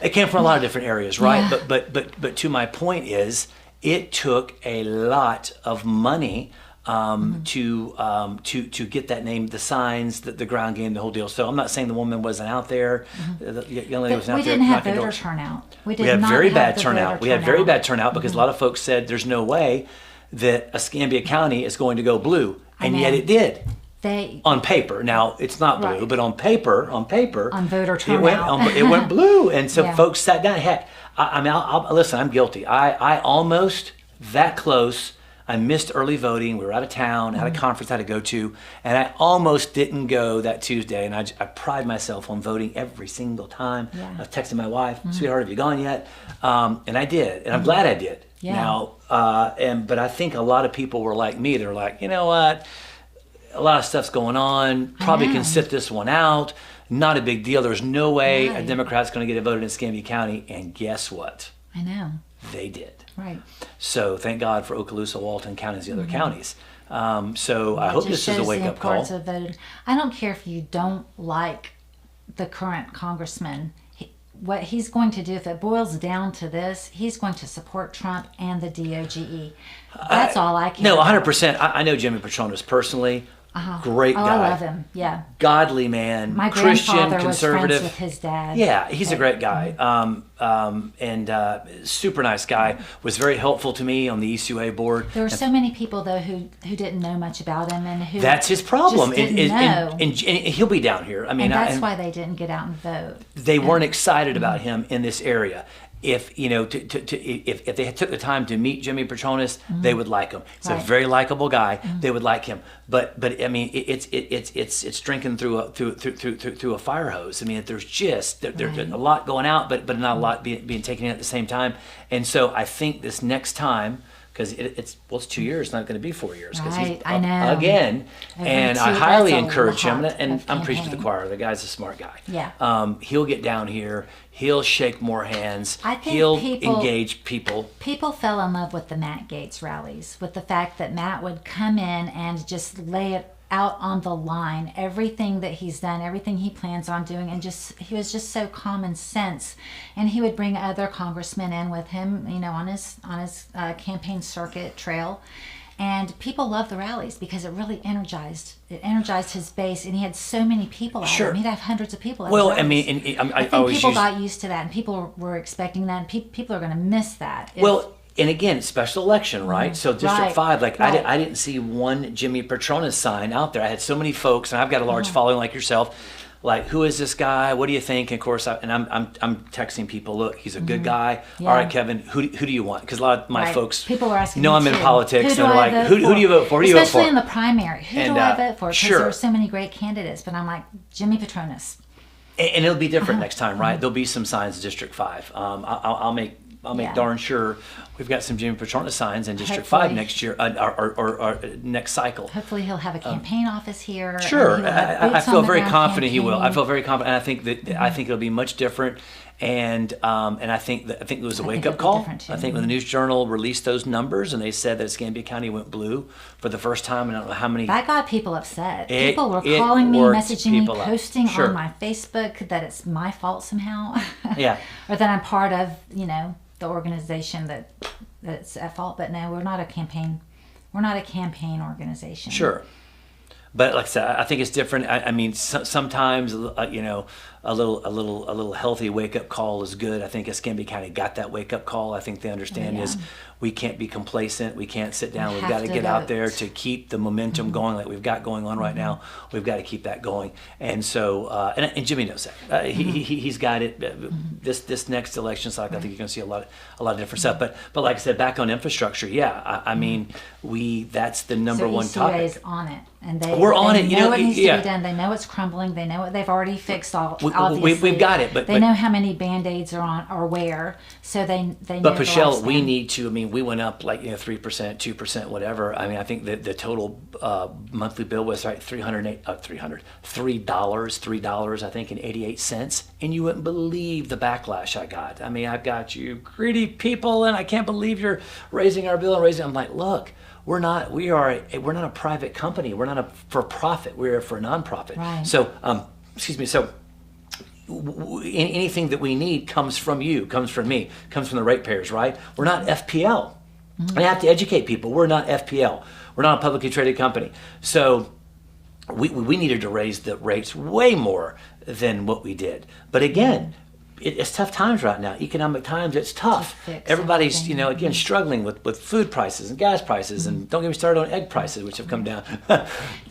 Speaker 3: It came from a lot of different areas, right? Yeah. But to my point is, it took a lot of money to get that name, the signs, the ground game, the whole deal. So I'm not saying the woman wasn't out there. The young lady wasn't out there.
Speaker 1: We didn't have voter turnout.
Speaker 3: We had very bad turnout. We had very bad turnout because a lot of folks said there's no way that Escambia County is going to go blue, and yet it did. On paper. Now it's not blue, but on paper,
Speaker 1: on voter
Speaker 3: turnout, it went blue, and so folks sat down. Heck, I'll listen. I'm guilty. I almost that close. I missed early voting. We were out of town, had a conference I had to go to, and I almost didn't go that Tuesday. And I pride myself on voting every single time. Yeah. I was texting my wife, "Sweetheart, have you gone yet?" And I did, and I'm glad I did. Yeah. Now, but I think a lot of people were like me. They're like, you know what? A lot of stuff's going on. Probably can sit this one out. Not a big deal. There's no way a Democrat's going to get a vote in Escambia County. And guess what?
Speaker 1: I know.
Speaker 3: They did.
Speaker 1: Right.
Speaker 3: So thank God for Okaloosa, Walton counties, the other counties. So I hope this is a wake-up call.
Speaker 1: I don't care if you don't like the current congressman. What he's going to do, if it boils down to this, he's going to support Trump and the DOGE. That's all I care.
Speaker 3: No, 100%. I know Jimmy Petronas personally. Great guy.
Speaker 1: I love him. Yeah.
Speaker 3: Godly man.
Speaker 1: My
Speaker 3: Christian,
Speaker 1: grandfather
Speaker 3: conservative.
Speaker 1: was friends with his dad.
Speaker 3: Yeah, he's a great guy. And super nice guy. Was very helpful to me on the ECUA board.
Speaker 1: There were so many people though who didn't know much about him and who.
Speaker 3: That's his problem.
Speaker 1: Just didn't know.
Speaker 3: And he'll be down here. I mean,
Speaker 1: and that's why they didn't get out and vote.
Speaker 3: They weren't excited about him in this area. if if they took the time to meet Jimmy Petronas, they would like him. He's a very likable guy. They would like him. But I mean, it's drinking through a fire hose. I mean, there's a lot going out, but not a lot being taken in at the same time. And so I think this next time, because it's 2 years, not going to be 4 years.
Speaker 1: Right, I know.
Speaker 3: Again, and I highly encourage him, and I'm preaching to the choir. The guy's a smart guy.
Speaker 1: Yeah.
Speaker 3: He'll get down here. He'll shake more hands.
Speaker 1: I think
Speaker 3: he'll engage people.
Speaker 1: People fell in love with the Matt Gaetz rallies, with the fact that Matt would come in and just lay it out on the line, everything that he's done, everything he plans on doing, and he was just so common sense. And he would bring other congressmen in with him, on his campaign circuit trail. And people loved the rallies because it really energized his base, and he had so many people at him. He'd have hundreds of people at
Speaker 3: Well,
Speaker 1: his
Speaker 3: I
Speaker 1: rallies.
Speaker 3: mean,
Speaker 1: I think people got used to that, and people were expecting that, and people are going to miss that.
Speaker 3: And again, it's special election, right? So District 5, I didn't see one Jimmy Petronas sign out there. I had so many folks, and I've got a large following like yourself. Like, who is this guy? What do you think? And of course, I'm texting people. Look, he's a good guy. Yeah. All right, Kevin, who do you want? Because a lot of my folks
Speaker 1: people were asking
Speaker 3: know I'm in politics, and they're like, who do you vote for?
Speaker 1: Especially in the primary, who do I vote for? Because
Speaker 3: sure.
Speaker 1: there are so many great candidates. But I'm like, Jimmy Petronas.
Speaker 3: And it'll be different next time, right? There'll be some signs in District 5. I'll make darn sure we've got some Jimmy Petronas signs in District 5 next year, or next cycle.
Speaker 1: Hopefully he'll have a campaign office here.
Speaker 3: Sure, I feel very confident he will. I feel very confident, and I think it'll be much different. And I think it was a wake-up call. I think when the News Journal released those numbers and they said that Escambia County went blue for the first time, and I don't know how many.
Speaker 1: That got people upset. People were calling me, messaging me, posting on my Facebook that it's my fault somehow.
Speaker 3: Yeah.
Speaker 1: Or that I'm part of, the organization that's at fault. But no, we're not a campaign. We're not a campaign organization.
Speaker 3: Sure. But like I said, I think it's different. I mean, sometimes a little healthy wake up call is good. I think Escambia County got that wake up call. I think they understand is we can't be complacent. We can't sit down. We've got to get out there to keep the momentum going like we've got going on right now. We've got to keep that going. And so, and Jimmy knows that. He's got it. This next election cycle, I think you're going to see a lot of different stuff. But like I said, back on infrastructure, I mean, that's the number one topic.
Speaker 1: ECUA's on it. And
Speaker 3: we're on it.
Speaker 1: They know what needs to be done. They know it's crumbling. They know what they've already fixed. Obviously,
Speaker 3: we've got it. But
Speaker 1: they know how many Band-Aids are on or where. So they know.
Speaker 3: But Pueschel, we need to. I mean, we went up like 3%, 2%, whatever. I mean, I think that the total monthly bill was $3. I think, and 88 cents. And you wouldn't believe the backlash I got. I mean, I've got you greedy people, and I can't believe you're raising our bill and raising. I'm like, look. We're not a private company. We're not a for profit. We're for a nonprofit. Right. So, So, anything that we need comes from you, comes from me, comes from the ratepayers. Right? We're not FPL. I have to educate people. We're not FPL. We're not a publicly traded company. So, we needed to raise the rates way more than what we did. But again. It's tough times right now. Economic times, it's tough. Everybody's, again, struggling with food prices and gas prices, and don't get me started on egg prices, which have come down.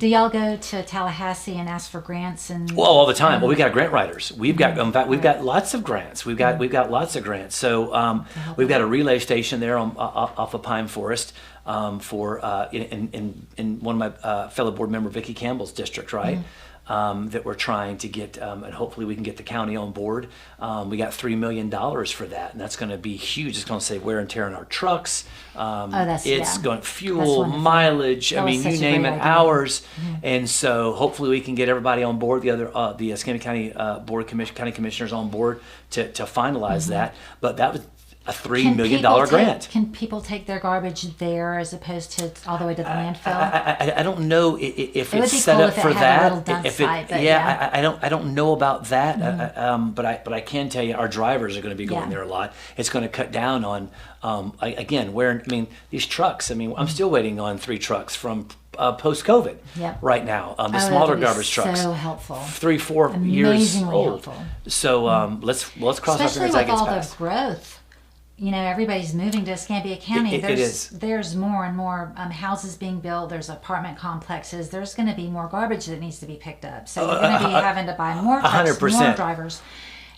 Speaker 1: Do y'all go to Tallahassee and ask for grants and?
Speaker 3: Well, all the time. Well, we got grant writers. We've got, in fact, we've got lots of grants. We've got lots of grants. So we've got a relay station there off of Pine Forest for in one of my fellow board member Vicki Campbell's district, right? That we're trying to get, and hopefully we can get the county on board. We got $3 million for that, and that's going to be huge. It's going to save wear and tear on our trucks. It's going to fuel, mileage. I mean, you name it, hours. And so hopefully we can get everybody on board. The Escambia County County Commissioners on board to finalize that. But that was a $3 million grant.
Speaker 1: Can people take their garbage there as opposed to all the way to the landfill?
Speaker 3: I don't know if it's set up for that. I don't know about that. But I can tell you our drivers are going to be going there a lot. It's going to cut down on these trucks. I mean, I'm still waiting on 3 trucks from post-COVID right now. The smaller garbage trucks.
Speaker 1: So helpful.
Speaker 3: 3-4 years old. Helpful. So let's cross our fingers that gets passed.
Speaker 1: Especially with all the growth. Everybody's moving to Escambia County. There's more and more houses being built. There's apartment complexes. There's going to be more garbage that needs to be picked up. So you're going to be having to buy more trucks, 100%. More drivers.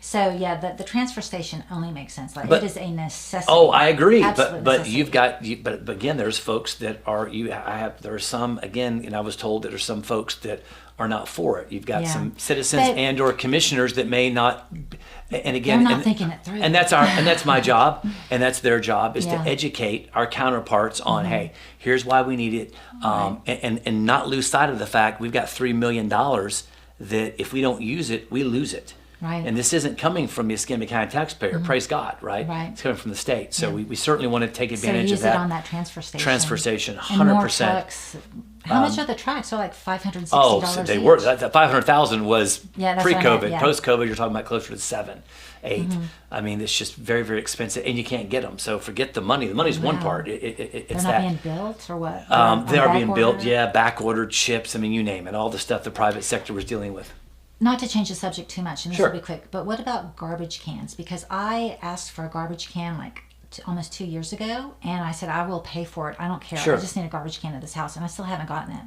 Speaker 1: So yeah, the transfer station only makes sense. Like
Speaker 3: But-
Speaker 1: it is a necessity.
Speaker 3: Oh, I agree.
Speaker 1: Absolute
Speaker 3: But
Speaker 1: necessity.
Speaker 3: but again, there's folks that are there are some again, and I was told that there's some folks that are not for it. You've got
Speaker 1: Yeah.
Speaker 3: some citizens
Speaker 1: But-
Speaker 3: and or commissioners that may not. And again,
Speaker 1: They're not
Speaker 3: and,
Speaker 1: thinking it through.
Speaker 3: and that's my job, and that's their job is to
Speaker 1: Yeah. Mm-hmm.
Speaker 3: educate our counterparts on, hey, here's why we need it, and not lose sight of the fact we've got $3 million that if we don't use it, we lose it.
Speaker 1: Right.
Speaker 3: And this isn't coming from the Escambia County taxpayer. Praise God, right?
Speaker 1: Right.
Speaker 3: It's coming from the state. So we certainly want to take
Speaker 1: So
Speaker 3: advantage
Speaker 1: use
Speaker 3: of that.
Speaker 1: it on that transfer station.
Speaker 3: Transfer station,
Speaker 1: And more
Speaker 3: 100%.
Speaker 1: trucks. How much are the trucks? They're like $560
Speaker 3: Oh, so they
Speaker 1: each.
Speaker 3: were. That 500,000 was
Speaker 1: Yeah, that's what I
Speaker 3: pre-COVID.
Speaker 1: meant, yeah.
Speaker 3: Post-COVID, you're talking about closer to 7, 8. I mean, it's just very, very expensive, and you can't get them. So forget the money. The money's one
Speaker 1: Wow.
Speaker 3: part.
Speaker 1: They're
Speaker 3: It's
Speaker 1: not
Speaker 3: that.
Speaker 1: being built or what?
Speaker 3: They
Speaker 1: Or
Speaker 3: are being
Speaker 1: back
Speaker 3: built,
Speaker 1: ordered?
Speaker 3: yeah, back-ordered chips. I mean, you name it. All the stuff the private sector was dealing with.
Speaker 1: Not to change the subject too much, and this
Speaker 3: Sure.
Speaker 1: will be quick, but what about garbage cans? Because I asked for a garbage can like almost 2 years ago, and I said, I will pay for it. I don't care.
Speaker 3: Sure.
Speaker 1: I just need a garbage can at this house, and I still haven't gotten it.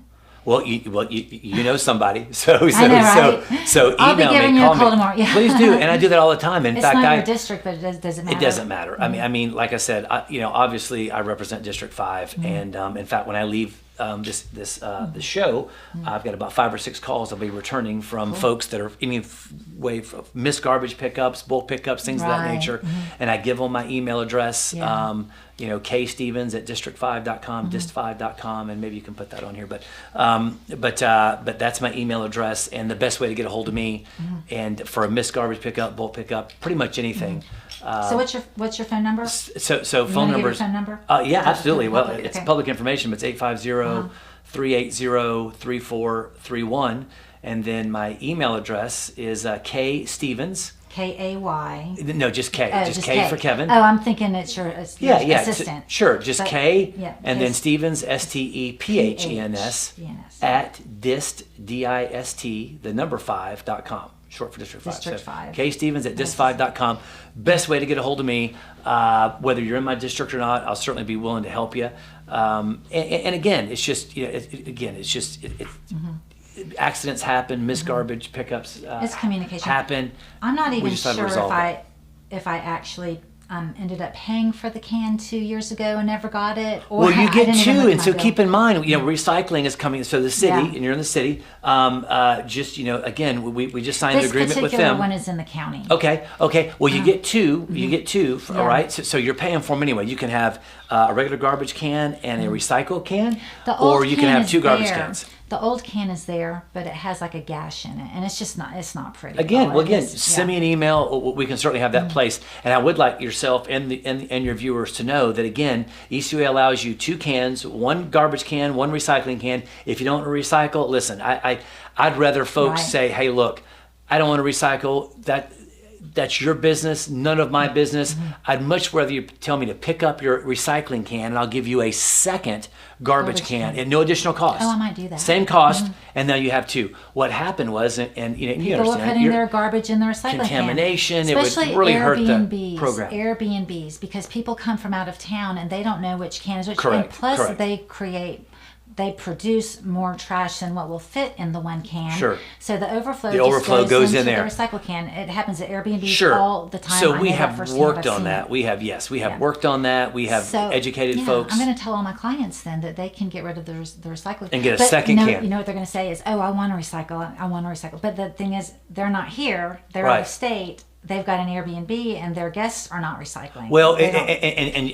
Speaker 3: Well, you know somebody, so
Speaker 1: I know, right?
Speaker 3: so
Speaker 1: I'll be
Speaker 3: email
Speaker 1: giving
Speaker 3: me,
Speaker 1: you a
Speaker 3: call
Speaker 1: call
Speaker 3: me.
Speaker 1: tomorrow, yeah.
Speaker 3: Please do, and I do that all the time. In
Speaker 1: It's
Speaker 3: fact,
Speaker 1: not your district, but it doesn't matter.
Speaker 3: It doesn't matter. I mean, like I said, obviously I represent District 5, and in fact, when I leave this show, I've got about 5 or 6 calls I'll be returning from folks that are any way of missed garbage pickups, bulk pickups, things of that
Speaker 1: Right.
Speaker 3: nature, and I give them my email address.
Speaker 1: Yeah.
Speaker 3: kstevens@district5.com, dist5.com, and maybe you can put that on here. But that's my email address, and the best way to get a hold of me, and for a missed garbage pickup, bulk pickup, pretty much anything.
Speaker 1: So what's your phone number?
Speaker 3: So
Speaker 1: You
Speaker 3: phone
Speaker 1: wanna give your
Speaker 3: numbers.
Speaker 1: phone number?
Speaker 3: Yeah, absolutely. Well,
Speaker 1: Public,
Speaker 3: it's
Speaker 1: okay.
Speaker 3: public information, but it's 850-380-3431. And then my email address is kstevens.
Speaker 1: K-A-Y.
Speaker 3: No, just K.
Speaker 1: Oh,
Speaker 3: just K for Kevin.
Speaker 1: Oh, I'm thinking it's your
Speaker 3: Yeah,
Speaker 1: your
Speaker 3: yeah.
Speaker 1: assistant.
Speaker 3: Sure, just
Speaker 1: But-
Speaker 3: K,
Speaker 1: yeah,
Speaker 3: and then
Speaker 1: K-
Speaker 3: Stevens, STEPHENS,
Speaker 1: P-H-E-N-S.
Speaker 3: at dist, DIST, the number 5.com, short for District 5.
Speaker 1: District
Speaker 3: So
Speaker 1: 5.
Speaker 3: kstevens at dist5.com. Best way to get a hold of me, whether you're in my district or not, I'll certainly be willing to help you. And again, it's just, accidents happen, missed garbage pickups
Speaker 1: It's communication.
Speaker 3: happen.
Speaker 1: I'm not
Speaker 3: We
Speaker 1: even
Speaker 3: just have to
Speaker 1: sure
Speaker 3: resolve
Speaker 1: if I actually ended up paying for the can 2 years ago and never got it. Or
Speaker 3: Well, you
Speaker 1: I
Speaker 3: get
Speaker 1: didn't even
Speaker 3: two,
Speaker 1: look
Speaker 3: and
Speaker 1: at
Speaker 3: so
Speaker 1: my
Speaker 3: keep
Speaker 1: bill.
Speaker 3: in mind, recycling is coming. So the city,
Speaker 1: Yeah.
Speaker 3: and you're in the city. Again, we just signed an
Speaker 1: This
Speaker 3: agreement with
Speaker 1: particular
Speaker 3: them.
Speaker 1: one is in the county.
Speaker 3: Okay. Well, you get two. You get two.
Speaker 1: Yeah.
Speaker 3: All right. So you're paying for them anyway. You can have a regular garbage can and a recycle can,
Speaker 1: The
Speaker 3: or
Speaker 1: old
Speaker 3: you can
Speaker 1: can
Speaker 3: have
Speaker 1: is
Speaker 3: 2 garbage
Speaker 1: there.
Speaker 3: cans.
Speaker 1: The old can is there, but it has like a gash in it, and it's just not. It's not pretty.
Speaker 3: Again,
Speaker 1: Oh, it is-
Speaker 3: send me an email. We can certainly have that placed. And I would like yourself and your viewers to know that again, ECUA allows you 2 cans, 1 garbage can, 1 recycling can. If you don't want to recycle, listen, I'd rather folks
Speaker 1: Right.
Speaker 3: say, hey, look, I don't want to recycle. That's your business, none of my business.
Speaker 1: Mm-hmm.
Speaker 3: I'd much rather you tell me to pick up your recycling can, and I'll give you a second garbage can at no additional cost.
Speaker 1: Oh, I might do that.
Speaker 3: Same cost, and now you have 2. What happened was, and you
Speaker 1: People were
Speaker 3: understand,
Speaker 1: putting
Speaker 3: you're-
Speaker 1: their garbage in the recycling
Speaker 3: contamination,
Speaker 1: can.
Speaker 3: it would
Speaker 1: Especially
Speaker 3: really hurt the
Speaker 1: Airbnbs,
Speaker 3: program.
Speaker 1: Airbnbs, because people come from out of town and they don't know which can is which.
Speaker 3: Correct,
Speaker 1: And plus,
Speaker 3: correct.
Speaker 1: they produce more trash than what will fit in the 1 can.
Speaker 3: Sure.
Speaker 1: So the overflow
Speaker 3: The
Speaker 1: just
Speaker 3: overflow goes in
Speaker 1: into
Speaker 3: there.
Speaker 1: the recycle can. It happens at Airbnbs
Speaker 3: Sure.
Speaker 1: all the time.
Speaker 3: So
Speaker 1: I
Speaker 3: we
Speaker 1: know that
Speaker 3: have
Speaker 1: firsthand.
Speaker 3: worked
Speaker 1: I've
Speaker 3: on
Speaker 1: seen
Speaker 3: that.
Speaker 1: it.
Speaker 3: We have
Speaker 1: Yeah.
Speaker 3: worked on that. We have
Speaker 1: So,
Speaker 3: educated
Speaker 1: yeah,
Speaker 3: folks.
Speaker 1: I'm going to tell all my clients then that they can get rid of the recycling
Speaker 3: And get a
Speaker 1: But
Speaker 3: second can.
Speaker 1: You know what they're going to say is, "Oh, I want to recycle. I want to recycle." But the thing is, they're not here. They're out
Speaker 3: Right.
Speaker 1: of state. They've got an Airbnb, and their guests are not recycling.
Speaker 3: Well,
Speaker 1: They don't-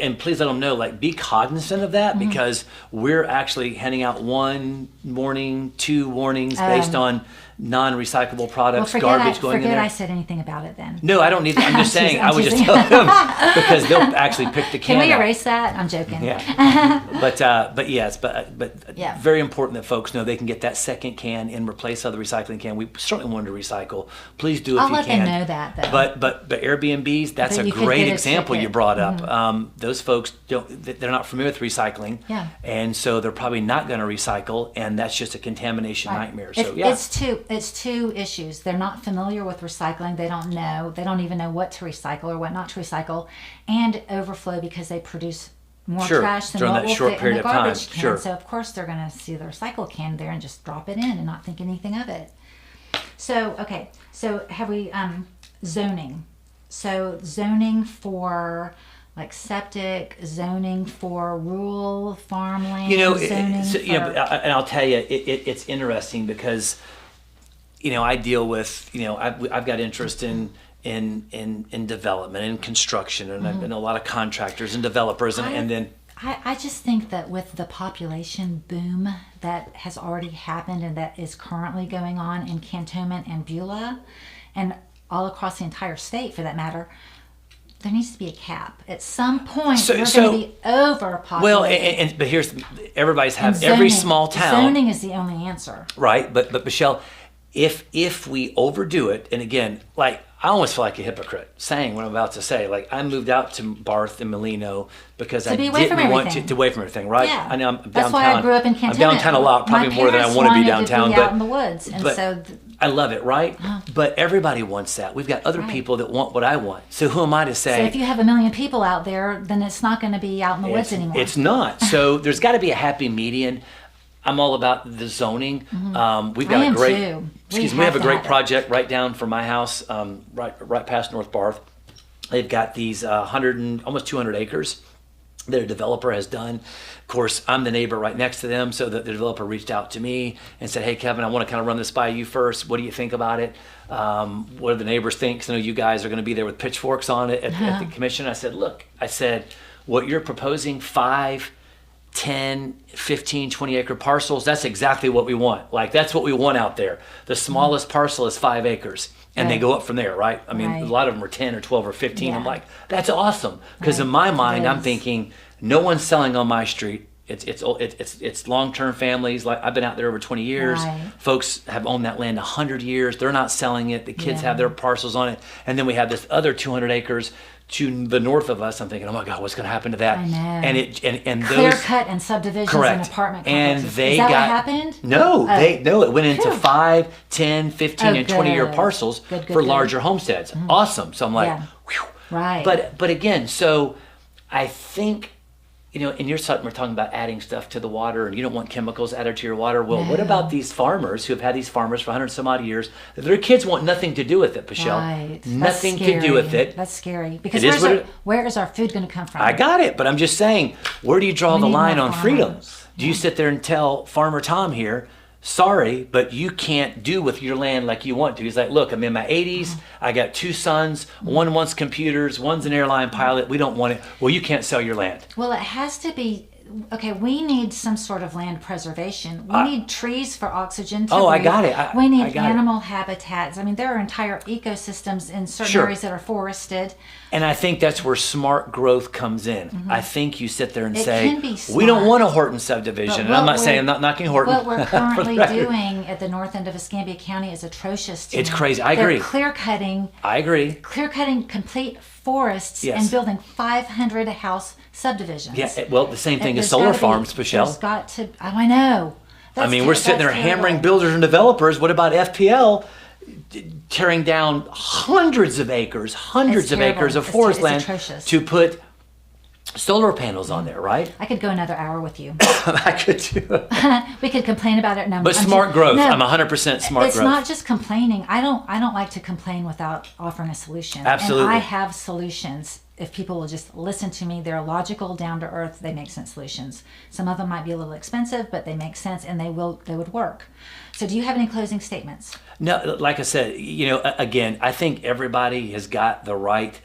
Speaker 3: and please let them know, be cognizant of that,
Speaker 1: Mm-hmm.
Speaker 3: because we're actually handing out 1 warning, 2 warnings based on non-recyclable products, garbage going in
Speaker 1: forget
Speaker 3: there.
Speaker 1: I said anything about it then.
Speaker 3: No, I don't need. I'm just saying.
Speaker 1: I'm
Speaker 3: I would just
Speaker 1: teasing.
Speaker 3: tell them because they'll actually pick the can.
Speaker 1: Can we
Speaker 3: up.
Speaker 1: erase that? I'm joking.
Speaker 3: Yeah, but yes, but
Speaker 1: Yeah.
Speaker 3: very important that folks know they can get that second can in replace of the recycling can. We certainly want to recycle. Please do if
Speaker 1: I'll
Speaker 3: you
Speaker 1: let
Speaker 3: can.
Speaker 1: them know that, though.
Speaker 3: But Airbnbs, that's
Speaker 1: But
Speaker 3: a
Speaker 1: you could
Speaker 3: great
Speaker 1: get a
Speaker 3: example you
Speaker 1: ticket.
Speaker 3: brought up. Those folks they're not familiar with recycling.
Speaker 1: Yeah.
Speaker 3: And so they're probably not going to recycle, and that's just a contamination
Speaker 1: Right.
Speaker 3: nightmare. So
Speaker 1: It's two issues. They're not familiar with recycling. They don't know. They don't even know what to recycle or what not to recycle, and overflow because they produce more
Speaker 3: Sure,
Speaker 1: trash than
Speaker 3: during
Speaker 1: what
Speaker 3: that
Speaker 1: will
Speaker 3: short
Speaker 1: fit in
Speaker 3: period
Speaker 1: the
Speaker 3: of time,
Speaker 1: garbage can.
Speaker 3: sure.
Speaker 1: So of course they're going to see the recycle can there and just drop it in and not think anything of it. So okay. So have we? zoning. So zoning for like septic, zoning for rural farmland, zoning
Speaker 3: and I'll tell you, it's interesting because, I deal with, I've got interest in development and construction, and I've been a lot of contractors and developers, and then
Speaker 1: I just think that with the population boom that has already happened and that is currently going on in Cantonment and Beulah, and all across the entire state for that matter, there needs to be a cap. At some point, we're going to be overpopulated.
Speaker 3: Well, but here's, everybody's have, every small town.
Speaker 1: Zoning is the only answer.
Speaker 3: Right, but Michelle, if we overdo it, and again, like, I almost feel like a hypocrite saying what I'm about to say. Like, I moved out to Barth and Molino because I didn't want to away from everything, right?
Speaker 1: Yeah.
Speaker 3: I know I'm downtown.
Speaker 1: That's why I grew up in Cantonment.
Speaker 3: I'm downtown a lot, probably more than I want to be downtown.
Speaker 1: To be out in the woods, and
Speaker 3: but
Speaker 1: so
Speaker 3: I love it, right? But everybody wants that. We've got other people that want what I want. So who am I to say?
Speaker 1: So if you have 1 million people out there, then it's not going to be out in the woods anymore.
Speaker 3: It's not. So there's got to be a happy median. I'm all about the zoning. We've got a great, we have a great project right down from my house, right past North Barth. They've got these almost 200 acres that a developer has done. Of course, I'm the neighbor right next to them, so the developer reached out to me and said, "Hey, Kevin, I want to kind of run this by you first. What do you think about it? What do the neighbors think? 'Cause I know you guys are going to be there with pitchforks on it at the commission." I said, "Look," what you're proposing, 5, 10, 15, 20 acre parcels, that's exactly what we want. Like, that's what we want out there. The smallest parcel is 5 acres. And they go up from there, right? I mean, a lot of them are 10 or 12 or 15. Yeah. I'm like, that's awesome. Because in my mind, I'm thinking, no one's selling on my street. It's long-term families. Like, I've been out there over 20 years. Right. Folks have owned that land 100 years. They're not selling it. The kids have their parcels on it. And then we have this other 200 acres to the north of us. I'm thinking, oh my God, what's going to happen to that?
Speaker 1: I know.
Speaker 3: And
Speaker 1: clear
Speaker 3: those,
Speaker 1: cut and subdivisions
Speaker 3: correct.
Speaker 1: and apartment
Speaker 3: complexes.
Speaker 1: And they got what happened?
Speaker 3: No, it went into 5, 10, 15, and 20-year parcels for larger homesteads. Awesome. So I'm like, whew.
Speaker 1: Right.
Speaker 3: But again, so I think, in your site, we're talking about adding stuff to the water, and you don't want chemicals added to your water. Well, what about these farmers who have had these farmers for 100 some odd years? Their kids want nothing to do with it, Pueschel.
Speaker 1: Right.
Speaker 3: Nothing to do with it.
Speaker 1: That's scary. Because where is our food going to come from?
Speaker 3: I got it, but I'm just saying, where do you draw the line on freedom? Do you sit there and tell Farmer Tom here, sorry, but you can't do with your land like you want to? He's like, look, I'm in my 80s. I got 2 sons. One wants computers. One's an airline pilot. We don't want it. Well, you can't sell your land.
Speaker 1: Well, it has to be. Okay, we need some sort of land preservation. We need trees for oxygen to breathe.
Speaker 3: I got it.
Speaker 1: We need animal habitats. I mean, there are entire ecosystems in certain areas that are forested.
Speaker 3: And I think that's where smart growth comes in. I think you sit there and say, we don't want a Horton subdivision. And I'm not saying, I'm not knocking Horton.
Speaker 1: What we're currently doing at the north end of Escambia County is atrocious to me.
Speaker 3: It's crazy. I agree.
Speaker 1: They're clear-cutting.
Speaker 3: I agree.
Speaker 1: Clear-cutting complete forests and building 500 house subdivisions.
Speaker 3: Yeah, well, the same thing as solar farms, Pueschel.
Speaker 1: There's got to, I know.
Speaker 3: We're sitting there hammering builders and developers. What about FPL? Tearing down hundreds of acres of forest land to put solar panels on there, right?
Speaker 1: I could go another hour with you.
Speaker 3: I could too.
Speaker 1: We could complain about it. No,
Speaker 3: but smart growth. No, I'm 100% smart growth.
Speaker 1: It's not just complaining. I don't like to complain without offering a solution.
Speaker 3: Absolutely.
Speaker 1: And I have solutions. If people will just listen to me, they're logical, down to earth, they make sense solutions. Some of them might be a little expensive, but they make sense and they would work. So do you have any closing statements?
Speaker 3: No, like I said, again, I think everybody has got the right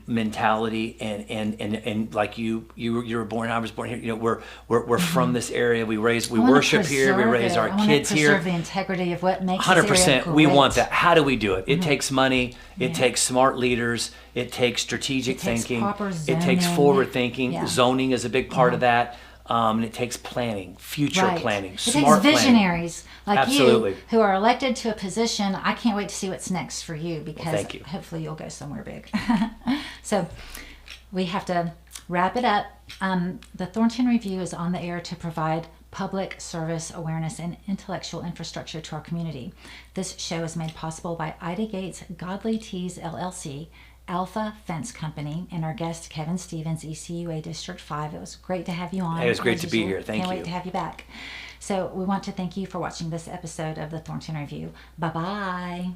Speaker 3: mentality and like you were born, I was born here. We're from this area. We worship here. We raise our kids here.
Speaker 1: Preserve the integrity of what makes
Speaker 3: 100%.
Speaker 1: This area great.
Speaker 3: We want that. How do we do it? It takes money. It takes smart leaders. It takes strategic thinking.
Speaker 1: Proper zoning.
Speaker 3: It takes forward thinking. Yeah. Zoning is a big part of that. And it takes planning, future planning, smart planning.
Speaker 1: It takes visionaries like
Speaker 3: Absolutely.
Speaker 1: You who are elected to a position. I can't wait to see what's next for you because
Speaker 3: thank you.
Speaker 1: Hopefully you'll go somewhere big. So we have to wrap it up. The Thornton Review is on the air to provide public service awareness and intellectual infrastructure to our community. This show is made possible by Ida Gates Godly Teas LLC, Alpha Fence Company, and our guest Kevin Stevens, ECUA District 5. It was great to have you on.
Speaker 3: It was great to be here. Thank you.
Speaker 1: Can't wait to have you back. So we want to thank you for watching this episode of the Thornton Review. Bye-bye.